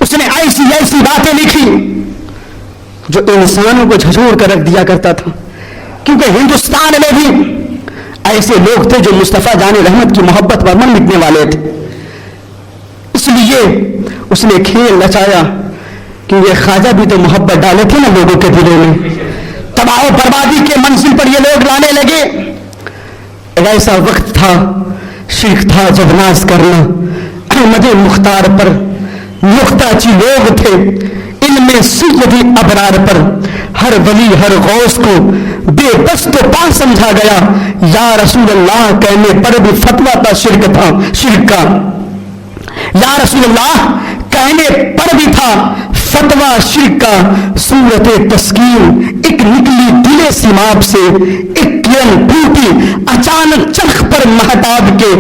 اس نے ایسی باتیں لکھی جو انسانوں کو جھنجھوڑ کر رکھ دیا کرتا تھا، کیونکہ ہندوستان میں بھی ایسے لوگ تھے جو مصطفیٰ جان رحمت کی محبت پر من مٹنے والے تھے. اس لیے اس نے کھیل رچایا کہ یہ خواجہ بھی تو محبت ڈالے تھے نا لوگوں کے دلوں میں. تباہ و بربادی کے منزل پر یہ لوگ لانے لگے. ایسا وقت تھا، شرک تھا جب ناز کرنا احمد مختار پر. نختہ چی لوگ تھے ان میں سیدی ابرار پر. ہر ولی ہر غوث کو بے دست و پا سمجھا گیا. یا رسول اللہ کہنے پر بھی فتویٰ تھا شرک کا. یا رسول اللہ کہنے پر بھی تھا فتویٰ شرک کا. صورت تسکین ایک نکلی دل سیماب سے، ایک کرن ٹوٹی اچانک چرخ پر مہتاب کے.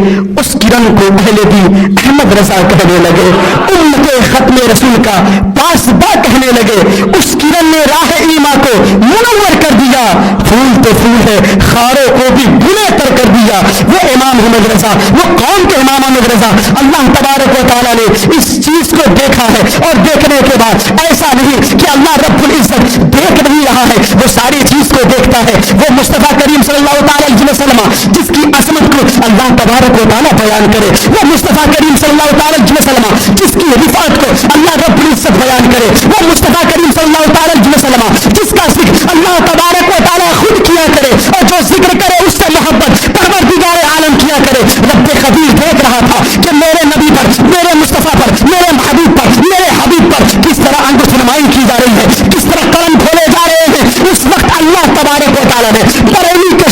اس کرن کو اہل دی احمد رضا کہنے لگے. امت ختم رسول کا پاسباں کہنے لگے. اس کرن نے راہ ایما کو منور کر دیا. پھول تو پھول ہے، خاروں کو بھی گلے تر کر دیا. وہ امام احمد رضا، وہ قوم کے امام احمد رضا، اللہ تبارک و تعالیٰ نے اس چیز کو دیکھا ہے. اور دیکھنے کے بعد ایسا نہیں کہ اللہ رب العزت دیکھ نہیں رہا ہے، وہ ساری چیز کو دیکھتا ہے. وہ مصطفیٰ کریم صلی اللہ تعالی علیہ وسلم جس کی عظمت کو اللہ تبارک و تعالیٰ بیان کرے، وہ مصطفیٰ کریم صلی اللہ تعالی علیہ وسلم جس کی رفعت کو اللہ رب العزت بیان کرے، وہ مصطفیٰ کریم صلی اللہ تعالی علیہ وسلم جس کا ذکر اللہ تبارک و تعالیٰ خود کیا کرے، اور جو ذکر کرے اس سے محبت پروردگار عالم کیا کرے. رب قدیر دیکھ رہا تھا کہ میرے نبی پر، میرے مصطفیٰ پر، میرے محبوب پر، میرے حبیب پر کس طرح انگشت نمائی کی جا رہی ہے، کس طرح قلم کھولے جا رہے ہیں. اس وقت اللہ تبارک و تعالیٰ نے بریلی کے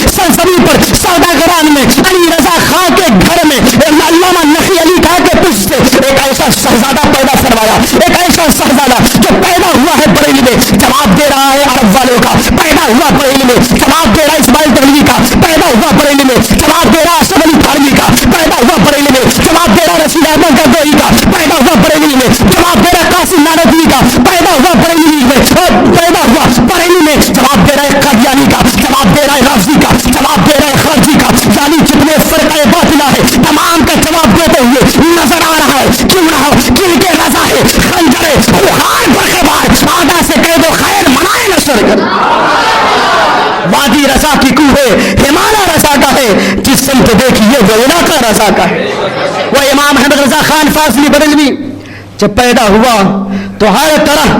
سلسلے پر سوداگران میں علی رضا خان کے گھر میں علامہ نقی علی خان کے پشت سے ایک ایسا شہزادہ پیدا فرمایا. ایک ایسا شہزادہ جو پیدا ہوا ہے بریلی میں، جواب دے رہا ہے عرب والوں کا. پیدا ہوا بریلی میں، جواب دے رہا ہے اسماعیل دہلوی کا. پیدا ہوا بریلی میں، جواب دے رہا ہے اشرف علی تھانوی کا. پیدا ہوا بریلی میں، جواب دے رہا ہے رشید احمد گنگوہی کا. پیدا ہوا بریلی میں، جواب دے رہا ہے قاسم نانوتوی کا. پیدا ہوا بریلی میں، پیدا ہوا بریلی میں، جواب دے رہا ہے قادیانی کا. جواب دے رہا ہے رافضی کا. جواب دے رہا ہے خارجی کا. یعنی جتنے فرقہ باطلہ ہے تمام کا جواب دیتے ہوئے نظر آ رہا ہے. کیوں نہ ہو، کن کے رضا ہے خنجرے خوار برقے بار آدھا سے کہہ دو خیر منائے نہ شر کر. وادی رضا کی کوہ ہمالا رضا کا ہے، جس سمت دیکھیے وہ علاقہ رضا کا ہے۔ وہ امام احمد رضا خان فاضلی بریلوی جب پیدا ہوا تو ہر طرح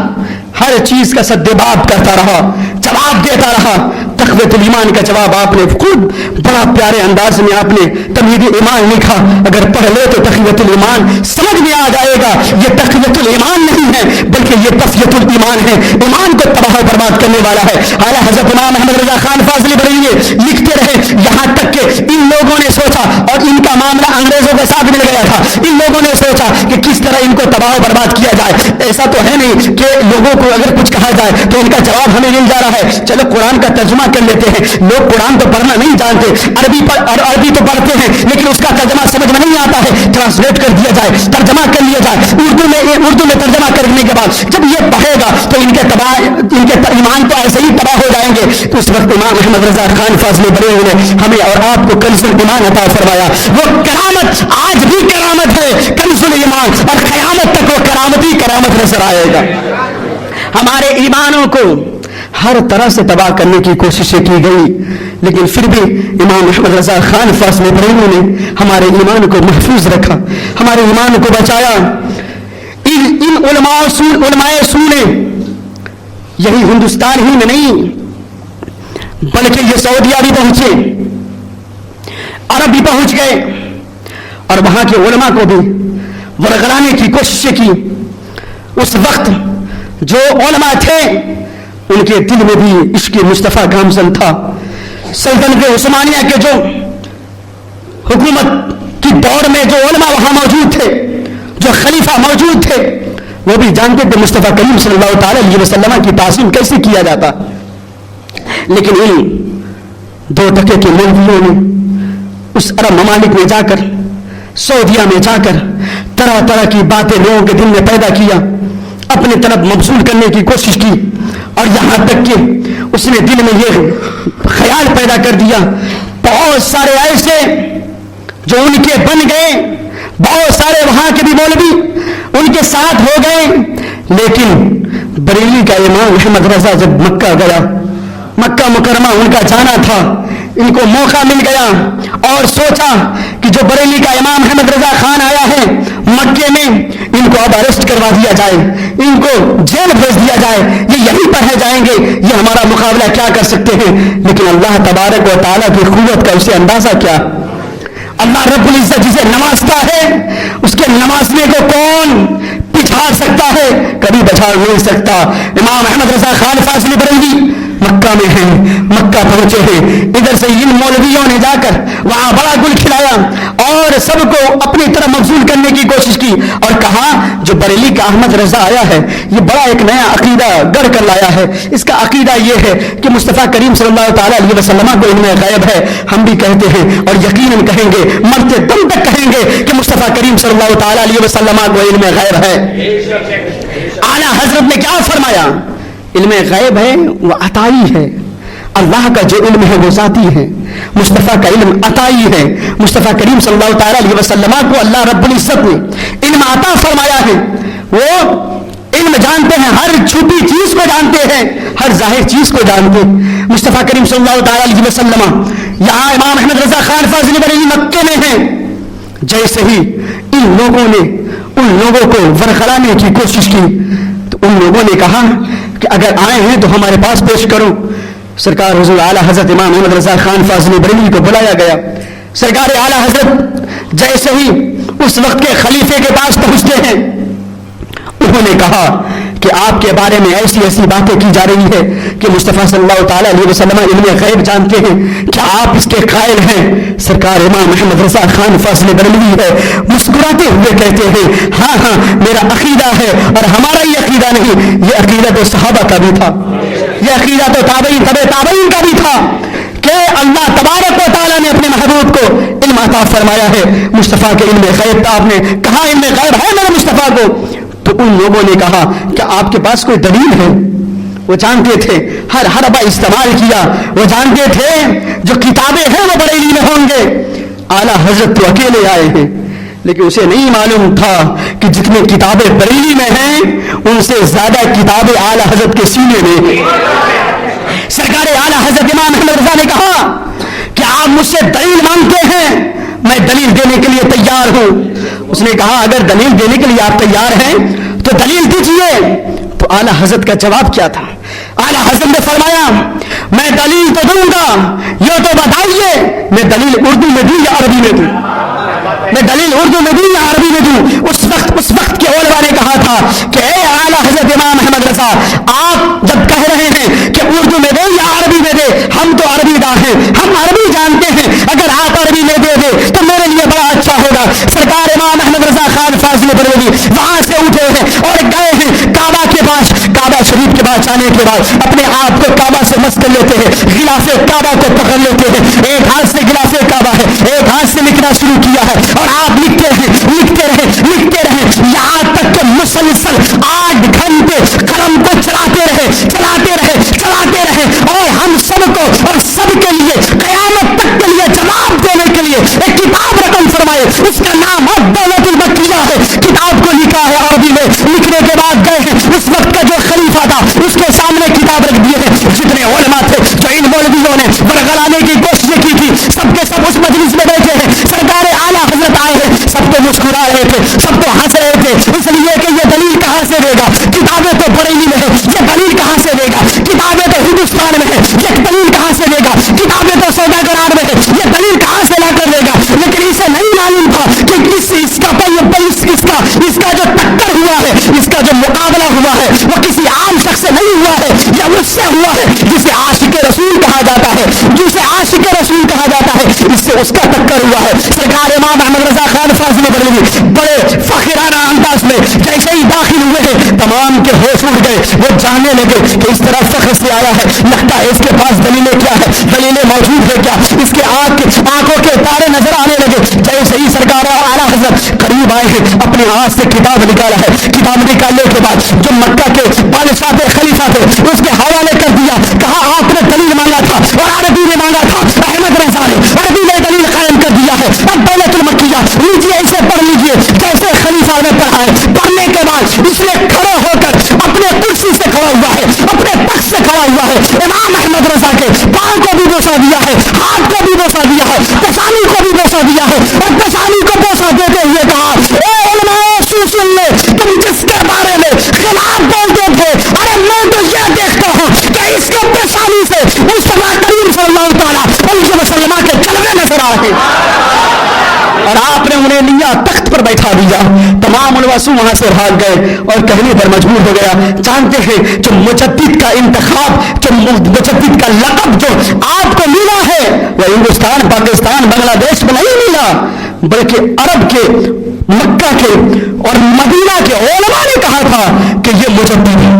ہر چیز کا سدباب کرتا رہا، جواب دیتا رہا۔ تقویۃ الایمان کا جواب آپ نے خود بڑا پیارے انداز میں آپ نے تمہید ایمان لکھا، اگر پڑھ لے تو تقویۃ الایمان سمجھ میں آ جائے گا۔ یہ تقویۃ الایمان نہیں ہے بلکہ یہ تفیۃ الایمان ہے، ایمان کو تباہ و برباد کرنے والا ہے۔ اعلیٰ حضرت امام احمد رضا خان فاضلی بریلوی لکھتے رہے، یہاں تک کہ ان لوگوں نے سوچا، اور ان کا معاملہ انگریزوں کے ساتھ مل گیا تھا، ان لوگوں نے سوچا کہ کس طرح ان کو تباہ و برباد کیا جائے۔ ایسا تو ہے نہیں کہ لوگوں کو اگر کچھ کہا جائے تو ان کا جواب ہمیں مل جا رہا ہے، چلو قرآن کا ترجمہ کر لیتے ہیں۔ لوگ قرآن تو پڑھنا نہیں جانتے، عربی تو پڑھتے ہیں لیکن اس کا ترجمہ سمجھ میں نہیں آتا ہے، ٹرانسلیٹ کر دیا جائے، ترجمہ کر لیا جائے اردو میں ترجمہ کرنے کے بعد جب یہ پڑھے گا تو ان کے ایمان تو ایسے ہی تباہ ہو جائیں گے۔ تو اس وقت امام احمد رضا خان فاضلی بریلوی نے ہمیں اور آپ کو کنز الایمان عطا فرمایا۔ وہ کرامت آج بھی کرامت ہے، کنز الایمان، اور قیامت تک وہ کرامت ہی کرامت نظر آئے گا۔ ہمارے ایمانوں کو ہر طرح سے تباہ کرنے کی کوششیں کی گئی، لیکن پھر بھی امام احمد رضا خان فاضلی بریلوی نے ہمارے ایمان کو محفوظ رکھا، ہمارے ایمان کو بچایا۔ ان علماء اصول نے یہی ہندوستان ہی میں نہیں بلکہ یہ سعودیہ بھی پہنچے، عرب بھی پہنچ گئے، اور وہاں کے علماء کو بھی ورگلانے کی کوششیں کی۔ اس وقت جو علماء تھے ان کے دل میں بھی عشق مصطفیٰ گامزن تھا۔ سلطنت عثمانیہ کے جو حکومت کی دور میں جو علماء وہاں موجود تھے، جو خلیفہ موجود تھے، وہ بھی جانتے تھے مصطفیٰ کریم صلی اللہ تعالی علیہ وسلم کی تعظیم کیسے کیا جاتا، لیکن ان دو ٹکے کے مولویوں نے اس عرب ممالک میں جا کر، سعودیہ میں جا کر طرح طرح کی باتیں لوگوں کے دل میں پیدا کیا، اپنے طرف مبذول کرنے کی کوشش کی، اور یہاں تک کہ اس نے دل میں یہ خیال پیدا کر دیا، بہت سارے ایسے جو ان کے بن گئے، بہت سارے وہاں کے بھی مولوی ان کے ساتھ ہو گئے، لیکن بریلی کا امام احمد رضا جب مکہ گیا، مکہ مکرمہ ان کا جانا تھا، ان کو موقع مل گیا اور سوچا کہ جو بریلی کا امام احمد رضا خان آیا ہے مکے میں، ان کو اب اریسٹ کروا دیا جائے، ان کو جیل بھیج دیا جائے، یہ یہیں پر رہ جائیں گے، یہ ہمارا مقابلہ کیا کر سکتے ہیں۔ لیکن اللہ تبارک و تعالیٰ کی قوت کا اسے اندازہ کیا، اللہ رب العزت جسے نوازتا ہے اس کے نوازنے کو کون پچھاڑ سکتا ہے؟ کبھی بچاڑ نہیں سکتا۔ امام احمد رضا خان فاضلی بریلوی مکہ میں ہیں، مکہ پہنچے ہیں، ادھر سے ان مولویوں نے جا کر وہاں بڑا گل کھلایا اور سب کو اپنی طرف مبذول کرنے کی کوشش کی، اور کہا جو بریلی کا احمد رضا آیا ہے یہ بڑا ایک نیا عقیدہ گڑھ کر لایا ہے، اس کا عقیدہ یہ ہے کہ مصطفیٰ کریم صلی اللہ تعالیٰ علیہ وسلم کو علم غیب ہے۔ ہم بھی کہتے ہیں اور یقیناً کہیں گے، مرتے دم تک کہیں گے کہ مصطفیٰ کریم صلی اللہ تعالیٰ علیہ وسلم کو علم غیب ہے۔ اعلیٰ حضرت نے کیا فرمایا؟ علم غیب ہے وہ عطائی ہے، اللہ کا جو علم ہے وہ ذاتی ہے، مصطفیٰ کا علم عطائی ہے۔ مصطفیٰ کریم صلی اللہ تعالیٰ علیہ وسلم کو اللہ رب العزت نے علم عطا فرمایا ہے، وہ علم جانتے ہیں، ہر چھپی چیز کو جانتے ہیں، ہر ظاہر چیز کو جانتے ہیں۔ مصطفیٰ کریم صلی اللہ تعالیٰ علیہ وسلم یہاں امام احمد رضا خان فاضلی بریلوی مکے میں ہیں، جیسے ہی ان لوگوں کو ورغلانے کی کوشش کی تو ان لوگوں نے کہا کہ اگر آئے ہیں تو ہمارے پاس پیش کرو۔ سرکار حضور اعلیٰ حضرت امام احمد رضا خان فاضلی بریلوی کو بلایا گیا۔ سرکار اعلیٰ حضرت جیسے ہی اس وقت کے خلیفے کے پاس پہنچتے ہیں، انہوں نے کہا کہ آپ کے بارے میں ایسی ایسی باتیں کی جا رہی ہے کہ مصطفیٰ صلی اللہ تعالیٰ علیہ وسلم علم غیب جانتے ہیں، کیا آپ اس کے قائل ہیں؟ سرکار امام احمد رضا خان فاضلی بریلوی ہے، مسکراتے ہوئے کہتے ہیں ہاں ہاں میرا عقیدہ ہے، اور ہمارا یہ عقیدہ نہیں، یہ عقیدہ تو صحابہ کا بھی تھا، یہ عقیدہ تو تابعین تابعین کا بھی تھا کہ اللہ تبارک و تعالیٰ نے اپنے محبوب کو علم عطا فرمایا ہے۔ مصطفیٰ کے علم غیب تھا، آپ نے کہا علم غیب ہے میرے مصطفیٰ کو، تو ان لوگوں نے کہا کہ آپ کے پاس کوئی دلیل ہے؟ وہ جانتے تھے، ہر حربہ استعمال کیا، وہ جانتے تھے جو کتابیں ہیں وہ بریلی میں ہوں گے، اعلیٰ حضرت تو اکیلے آئے ہیں، لیکن اسے نہیں معلوم تھا کہ جتنی کتابیں بریلی میں ہیں ان سے زیادہ کتابیں اعلیٰ حضرت کے سینے میں۔ سرکار اعلیٰ حضرت امام احمد دینے کے لیے تیار ہوں. اس نے کہا اگر دلیل دینے کے لیے آپ تیار ہیں تو دلیل دیجئے. تو اعلیٰ حضرت کا جواب کیا تھا؟ اعلیٰ حضرت نے فرمایا میں دلیل تو دوں گا، یہ تو بتائیے میں دلیل اردو میں دوں یا عربی میں دوں؟ میں دلیل اردو میں دوں یا عربی میں دوں؟ اس وقت کے علماء نے کہا تھا کہ اے اعلیٰ حضرت امام احمد رضا، آپ جب کہہ رہے ہیں کہ اردو میں دے یا عربی میں دے، ہم تو عربی دار ہیں، ہم عربی جانتے ہیں، اگر آپ عربی میں دے دے تو میرے لیے بڑا اچھا ہوگا. سرکار امام احمد رضا خان فاضل بریلوی وہاں سے اٹھے ہیں اور گئے ہیں کعبہ کے پاس. کعبہ شریف کے پاس جانے کے بعد اپنے آپ کو کعبہ سے مس کر لیتے ہیں، غلاف کعبہ کو پکڑ لیتے ہیں. ایک ہاتھ سے غلاف کعبہ ہے، ایک ہاتھ سے لکھنا شروع کیا ہے اور آپ لکھتے رہے یہاں تک کہ مسلسل 8 گھنٹے قلم کو چلاتے رہے اور ہم سب کو اور سب کے لیے قیامت تک کے لیے جواب دینے کے لیے ایک کتاب رقم فرمائے. اس کا نام الدولة المکیہ ہے. کتاب کو لکھا ہے عربی میں. لکھنے کے بعد گئے ہیں، اس وقت کا جو خلیفہ تھا اس کے سامنے کتاب رکھ دیے ہیں. جتنے علماء تھے جو ان مولویوں نے برگلانے کی کوشش کی تھی سب کے سب اس مجلس میں بیٹھے ہیں. سرکار اعلیٰ حضرت آئے ہیں، سب کو مسکرا رہے تھے، سب کو ہنس رہے تھے، اس لیے کہ یہ دلیل کہاں سے دے گا؟ کتابیں تو بریلی میں ہے، یہ دلیل کہاں سے دے گا؟ کتابیں تو ہندوستان میں ہے، یہ دلیل کہاں سے دے گا؟ کتابیں تو سوداگران میں ہے، یہ دلیل کہاں سے لا کر دے گا؟ لیکن اسے نہیں معلوم تھا کہ اس کا جو ٹکر ہوا ہے، اس کا جو مقابلہ ہوا ہے وہ کسی عام شخص سے نہیں ہوا ہے، یا اس سے ہوا ہے جسے عاشق رسول کہا جاتا ہے، اس سے اس کا ٹکر ہوا ہے. سرکار امام احمد رضا خان فاضل بریلوی بڑے فخرانہ انداز میں جیسے ہی داخل ہوئے ہیں تمام کے ہوش اڑ گئے. وہ جاننے لگے کہ اس طرح فخر سے آیا ہے، لگتا ہے اس کے پاس دلیلیں کیا ہے، دلیلیں موجود ہے کیا؟ اس کے آنکھوں کے تارے نظر آنے لگے. جیسے ہی سرکار اعلیٰ حضرت قریب آئے ہیں اپنے ہاتھ سے کتاب نکالا ہے. کتاب نکالنے کے بعد جو مکہ کے بادشاہ تھے، خلیفہ تھے، اس کے حوالے کر دیا. کہا آپ نے دلیل مانگا تھا اور عربی میں مانگا تھا، احمد رضا نے عربی میں دلیل قائم کر دیا ہے. الدولة المکیہ لیجیے، اسے پڑھ لیجیے. جیسے خلیفہ نے پڑھا ہے، پڑھنے کے بعد اس نے کھڑے ہو کر اپنے کرسی سے کھڑا ہوا ہے، اپنے تخت سے کھڑا ہوا ہے. امام احمد رضا کے پاؤں کو بھی بوسا دیا ہے، ہاتھ کو بھی بوسا دیا ہے، پسانی کو بھی بوسا دیا ہے اور پسانی کو بوسا دیتے ہوئے کہا اے علماء سن لے، تم جس کے بارے میں خلاف بولتے تھے، ارے میں تو یہ دیکھتا ہوں کہ اس کے پسانی سے مصطفیٰ کریم صلی اللہ تعالیٰ علیہ وسلم کے جلوے نظر آئے اور آپ نے انہیں لیا، تخت پر بیٹھا دیا. تمام علماء وہاں سے بھاگ گئے اور کہنے پر مجبور ہو گیا. جانتے ہیں جو مجدد کا انتخاب، جو مجدد کا لقب جو آپ کو ملا ہے وہ ہندوستان، پاکستان، بنگلہ دیش میں نہیں ملا، بلکہ عرب کے، مکہ کے اور مدینہ کے علماء نے کہا تھا کہ یہ مجدد ہے.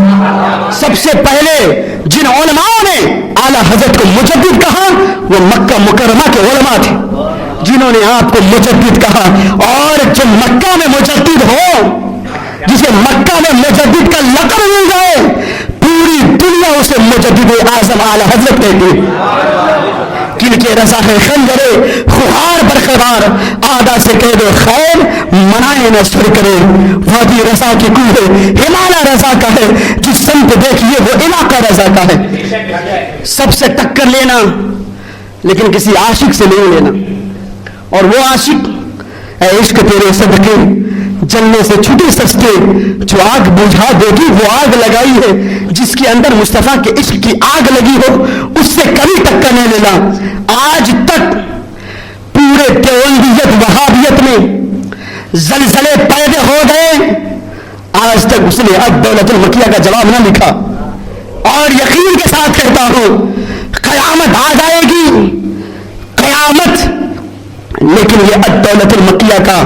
سب سے پہلے جن علماء نے اعلیٰ حضرت کو مجدد کہا وہ مکہ مکرمہ کے علماء تھے جنہوں نے آپ کو مجدد کہا. اور جو مکہ میں مجدد ہو، جسے مکہ میں مجدد کا لقب مل جائے، پوری دنیا اسے مجدد اعظم اعلیٰ حضرت کہتی ہے. کن کے رضا ہے خنجرے خوار برخبار، آدھا سے کہہ دو خیر منائے نہ سر کرے. وادی رضا کی کوہ ہمالیہ رضا کا ہے، جس سمت دیکھیے وہ علاقہ رضا کا ہے. سب سے ٹکر لینا لیکن کسی عاشق سے نہیں لینا. اور وہ عاشق اے عشق تیرے صدقے جلنے سے چھٹی سستے، جو آگ بجھا دے گی وہ آگ لگائی ہے. جس کے اندر مصطفیٰ کے عشق کی آگ لگی ہو اس سے کبھی ٹکر نہیں لینا. آج تک پورے دیوبندیت وہابیت میں زلزلے پیدا ہو گئے، آج تک اس نے الدولة المکیہ کا جواب نہ لکھا. اور یقین کے ساتھ کہتا ہوں قیامت آ جائے گی، قیامت، لیکن یہ الدولة المکیہ کا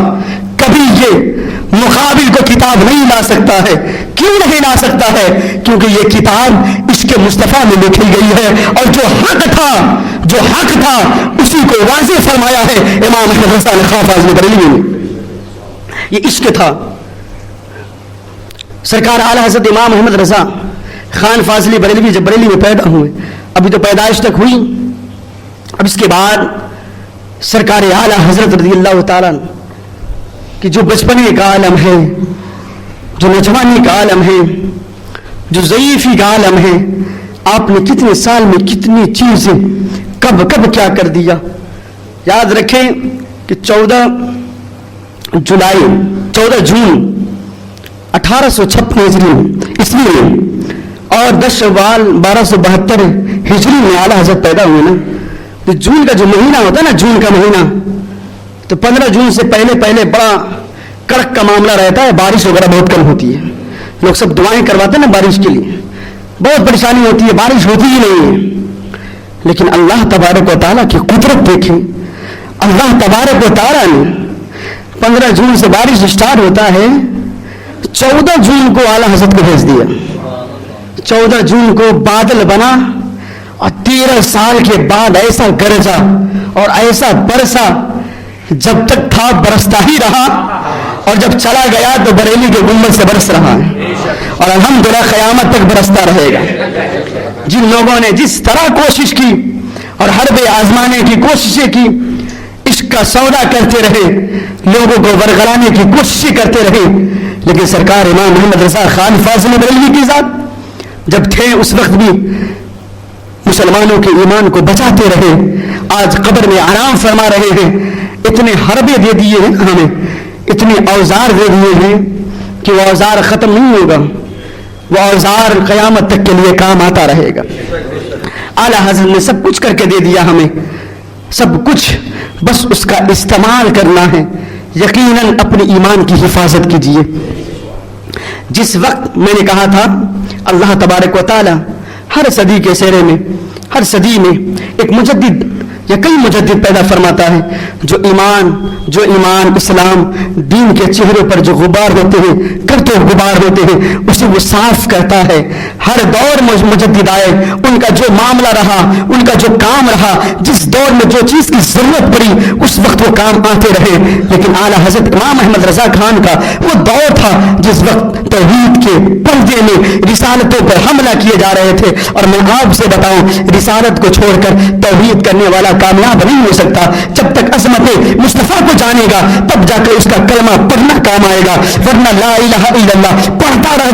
کبھی یہ مقابل کو کتاب نہیں لا سکتا ہے. کیوں نہیں لا سکتا ہے؟ کیونکہ یہ کتاب عشق مصطفیٰ میں لکھی گئی ہے اور جو حق تھا اسی کو واضح فرمایا ہے امام احمد رضا خان فاضل بریلوی نے. یہ عشق تھا. سرکار اعلیٰ حضرت امام احمد رضا خان فاضل بریلوی جب بریلی میں پیدا ہوئے، ابھی تو پیدائش تک ہوئی، اب اس کے بعد سرکار اعلیٰ حضرت رضی اللہ تعالیٰ کہ جو بچپنے کا عالم ہے، جو نوجوانی کا عالم ہے، جو ضعیفی کا عالم ہے، آپ نے کتنے سال میں کتنی چیزیں کب کیا کر دیا. یاد رکھیں کہ کہ 14 جون 1856 ہجری عیسوی میں اور 10 شوال 1272 ہجری میں اعلیٰ حضرت پیدا ہوئے نا. تو جون کا جو مہینہ ہوتا ہے نا، جون کا مہینہ، تو 15 جون سے پہلے بڑا کڑک کا معاملہ رہتا ہے. بارش وغیرہ بہت کم ہوتی ہے. لوگ سب دعائیں کرواتے ہیں نا بارش کے لیے. بہت پریشانی ہوتی ہے، بارش ہوتی ہی نہیں ہے. لیکن اللہ تبارک و تعالیٰ کی قدرت دیکھیں. اللہ تبارک و تعالیٰ نے 15 جون سے بارش اسٹارٹ ہوتا ہے، 14 جون کو اعلیٰ حضرت کو بھیج دیا. 14 جون کو بادل بنا اور 13 سال کے بعد ایسا گرجا اور ایسا برسا، جب تک تھا برستا ہی رہا، اور جب چلا گیا تو بریلی کے گنبد سے برس رہا ہے، اور الحمدللہ قیامت تک برستا رہے گا. جن لوگوں نے جس طرح کوشش کی اور حرب آزمانے کی کوششیں کی، عشق کا سودا کرتے رہے، لوگوں کو ورگلانے کی کوششیں کرتے رہے، لیکن سرکار امام محمد رضا خان فاضل بریلوی کی ذات جب تھے اس وقت بھی مسلمانوں کے ایمان کو بچاتے رہے. آج قبر میں آرام فرما رہے ہیں. اتنے حربے دے دیے ہیں ہمیں، اتنے اوزار دے دیے ہیں کہ وہ اوزار ختم نہیں ہوگا، وہ اوزار قیامت تک کے لیے کام آتا رہے گا. اعلیٰ حضرت نے سب کچھ کر کے دے دیا ہمیں، سب کچھ، بس اس کا استعمال کرنا ہے. یقیناً اپنے ایمان کی حفاظت کیجیے. جس وقت میں نے کہا تھا اللہ تبارک و تعالی ہر صدی کے سیرے میں، ہر صدی میں ایک مجدد یا کئی مجدد پیدا فرماتا ہے. جو ایمان اسلام دین کے چہرے پر جو غبار ہوتے ہیں، کرتے غبار ہوتے ہیں، اسے وہ صاف کرتا ہے. ہر دور میں مجدد آئے، ان کا جو معاملہ رہا، ان کا جو کام رہا، جس دور میں جو چیز کی ضرورت پڑی اس وقت وہ کام آتے رہے. لیکن اعلیٰ حضرت امام احمد رضا خان کا وہ دور تھا جس وقت توحید کے پردے میں رسالتوں پر حملہ کیے جا رہے تھے. اور میں آپ سے بتاؤں، رسالت کو چھوڑ کر توحید کرنے والا کامیاب نہیں ہو سکتا. جب تک عظمت مصطفیٰ کو جانے گا تب جا کر اس کا کلمہ پڑھنا کام آئے گا، ورنہ لا الہ الا اللہ پڑھتا رہ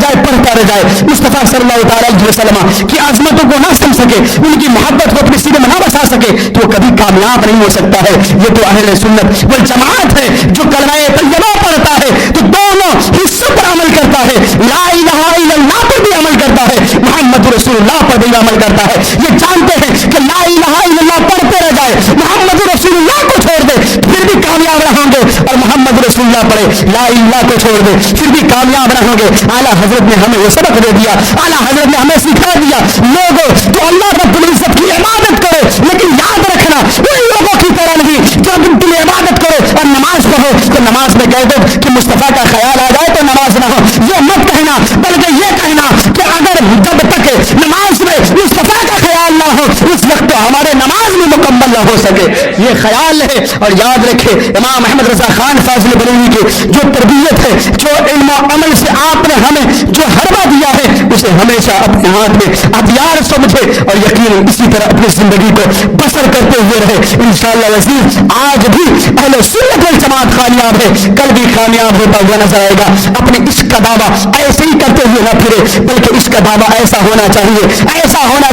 جائے. مصطفیٰ صلی اللہ علیہ وسلم کی عظمتوں کو نہ سمجھ سکے، ان کی محبت کو اپنے سینے میں نہ بسا سکے تو وہ کبھی کامیاب نہیں ہو سکتا ہے. یہ تو اہل سنت والجماعت ہے جو کلمہ طیبہ پڑھتا ہے تو دونوں حصوں پر عمل کرتا ہے. لا الہ الا اللہ پر بھی عمل کرتا ہے، محمد رسول اللہ پر بھی عمل کرتا ہے. یہ جانتے ہیں کہ لا الہ الا اللہ پڑھتے رہ جائے، محمد رسول اللہ کو چھوڑ دے پھر بھی کامیاب رہوں گے، اور محمد رسول اللہ پڑھے لا الہ کو چھوڑ دے پھر بھی کامیاب رہوں گے. اعلیٰ حضرت نے ہمیں یہ سبق دے دیا، اعلیٰ حضرت نے ہمیں سکھا دیا. لوگوں تو اللہ رب العزت کی عبادت کرو، لیکن یاد رکھنا ان لوگوں کی طرح نہیں جو تم عبادت کرو اور نماز پڑھو تو نماز میں کہہ دو کہ مصطفیٰ کا خیال آ جائے تو نماز نہ ہو. یہ مت کہنا، بلکہ یہ کہنا کہ اگر جب تک نماز میں مصطفیٰ کا خیال نہ ہو اس وقت تو ہمارے نماز میں مکمل نہ ہو سکے. یہ خیال ہے. اور یاد رکھے امام احمد رضا خان فاضل بریلوی کی جو تربیت ہے، جو علم و عمل سے آپ نے ہمیں جو حربہ دیا ہے، اسے ہمیشہ اپنے ہاتھ میں ہتھیار سمجھے اور یقیناً اسی طرح اپنی زندگی کو بسر کرتے ہوئے رہے. انشاءاللہ عزیز آج بھی اہل سنت والجماعت کامیاب ہے، کل بھی کامیاب ہوتا ہوا نظر آئے گا. اپنے عشق کا دعویٰ ایسے ہی کرتے ہوئے نہ پھرے، بلکہ عشق کا دعویٰ ایسا ہونا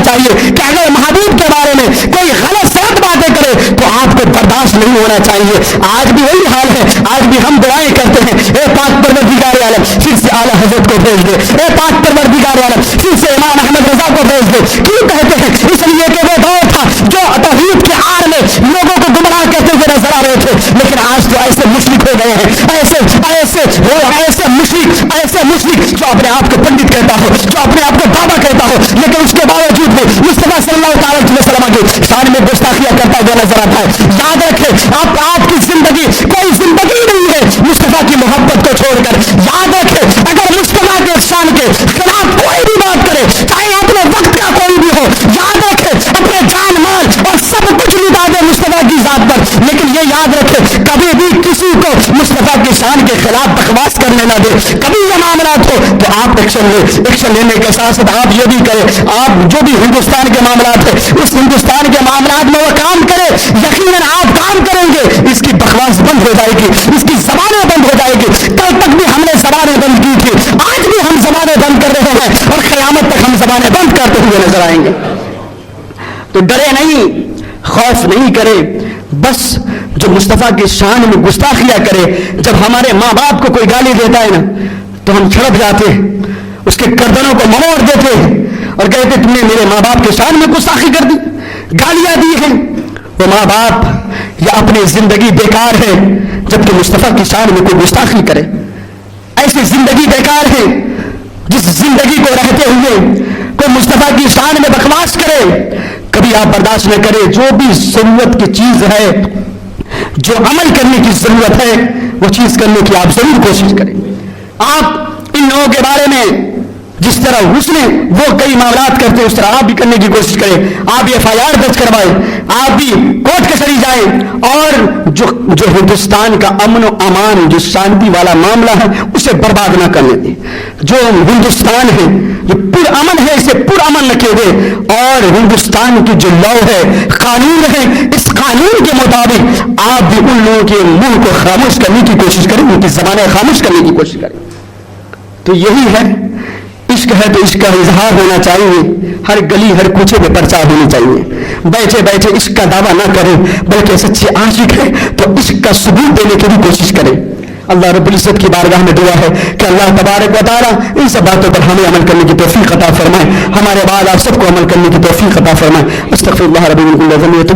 چاہیے کہ اگر محبوب کے بارے میں کوئی غلط سلط باتیں کرے تو آپ کو برداشت نہیں ہونا چاہیے. آج بھی وہی حال ہے. آج بھی ہم دعائیں کرتے ہیں، اے پاک پروردگار عالم پھر سے اعلیٰ حضرت کو بھیج دے، اے پاک پروردگار عالم پھر سے امام احمد رضا کو بھیج دے. کیوں کہتے ہیں؟ اس لیے کہ وہ دور تھا جو توحید کے آڑ میں لوگوں کو گمراہ کرتے ہوئے نظر آ رہے تھے. لیکن آج تو ایسے مشرک ہو گئے ہیں، ایسے مشرک جو اپنے آپ کو پنڈت کہتا ہو، جو اپنے آپ کو بابا کہتا ہو، لیکن اس کے باوجود بھی مصطفیٰ صلی اللہ علیہ وسلم کی شان میں گستاخیاں کرتا ہوا نظر آتا ہے. یاد رکھیں آپ کی زندگی کوئی زندگی نہیں ہے مصطفیٰ کی محبت کو چھوڑ کر. یاد رکھیں اگر مصطفیٰ کے شان کے خلاف کوئی بھی بات کرے، چاہے اپنے وقت کا کوئی بھی ہو، یاد رکھیں اپنے جان مال اور سب کچھ لٹا دے مصطفیٰ کی ذات پر، لیکن یہ یاد رکھیں کبھی بھی کسی کو مصطفیٰ کی شان کے خلاف بکواس کرنے نہ دے. کبھی یہ معاملات ہو تو آپ ایکشن لینے کے ساتھ ساتھ آپ یہ بھی کریں، آپ جو بھی ہندوستان کے معاملات ہیں اس ہندوستان کے معاملات میں وہ کام کرے. یقیناً آپ کام کریں گے، اس کی بکواس بند ہو جائے گی، اس کی زبانیں بند ہو جائے گی. کل تک بھی ہم نے زبانیں بند کی تھی، آج بھی ہم زبانیں بند کر رہے ہیں اور قیامت تک ہم زبانیں بند کرتے ہوئے نظر آئیں گے. تو ڈرے نہیں، خوف نہیں کرے، بس جو مصطفیٰ کی شان میں گستاخیاں کرے، جب ہمارے ماں باپ کو کوئی گالی دیتا ہے نا تو ہم چھڑپ جاتے ہیں، اس کے گردنوں کو موڑ دیتے ہیں اور کہتے تم نے میرے ماں باپ کی شان میں گستاخی کر دی، گالیاں دی ہیں۔ وہ ماں باپ یا اپنی زندگی بیکار ہے جبکہ مصطفیٰ کی شان میں کوئی گستاخی کرے۔ ایسی زندگی بیکار ہے جس زندگی کو رہتے ہوئے کوئی مصطفیٰ کی شان میں بکواس کرے۔ کبھی آپ برداشت نہ کرے، جو بھی ضرورت کی چیز ہے، جو عمل کرنے کی ضرورت ہے وہ چیز کرنے کی آپ ضرور کوشش کریں۔ آپ ان لوگوں کے بارے میں جس طرح وہ کئی معاملات کرتے ہیں اس طرح آپ بھی کرنے کی کوشش کریں۔ آپ یہ FIR درج کروائیں، آپ بھی کورٹ کچہری جائیں اور جو ہندوستان کا امن و امان، جو شانتی والا معاملہ ہے اسے برباد نہ کرنے دیں۔ جو ہندوستان ہے، جو پرامن ہے، اسے پرامن رکھے دے، اور ہندوستان کی جو لاء ہے، قانون ہے، اس قانون کے مطابق آپ بھی ان لوگوں کے منہ کو خاموش کرنے کی کوشش کریں، ان کی زبانیں خاموش کرنے کی کوشش کریں۔ تو یہی ہے، عشق ہے تو عشق کا اظہار ہونا چاہیے، ہر گلی ہر کوچے میں پرچار ہونی چاہیے۔ بیٹھے بیٹھے عشق کا دعویٰ نہ کریں، بلکہ سچے عاشق ہے تو عشق کا ثبوت دینے کی بھی کوشش کریں۔ اللہ رب العزت کی بارگاہ میں دعا ہے کہ اللہ تبارک و تعالیٰ ان سب باتوں پر ہمیں عمل کرنے کی توفیق عطا فرمائے، ہمارے بعد آپ سب کو عمل کرنے کی توفیق عطا فرمائے۔ استغفر اللہ رب العزت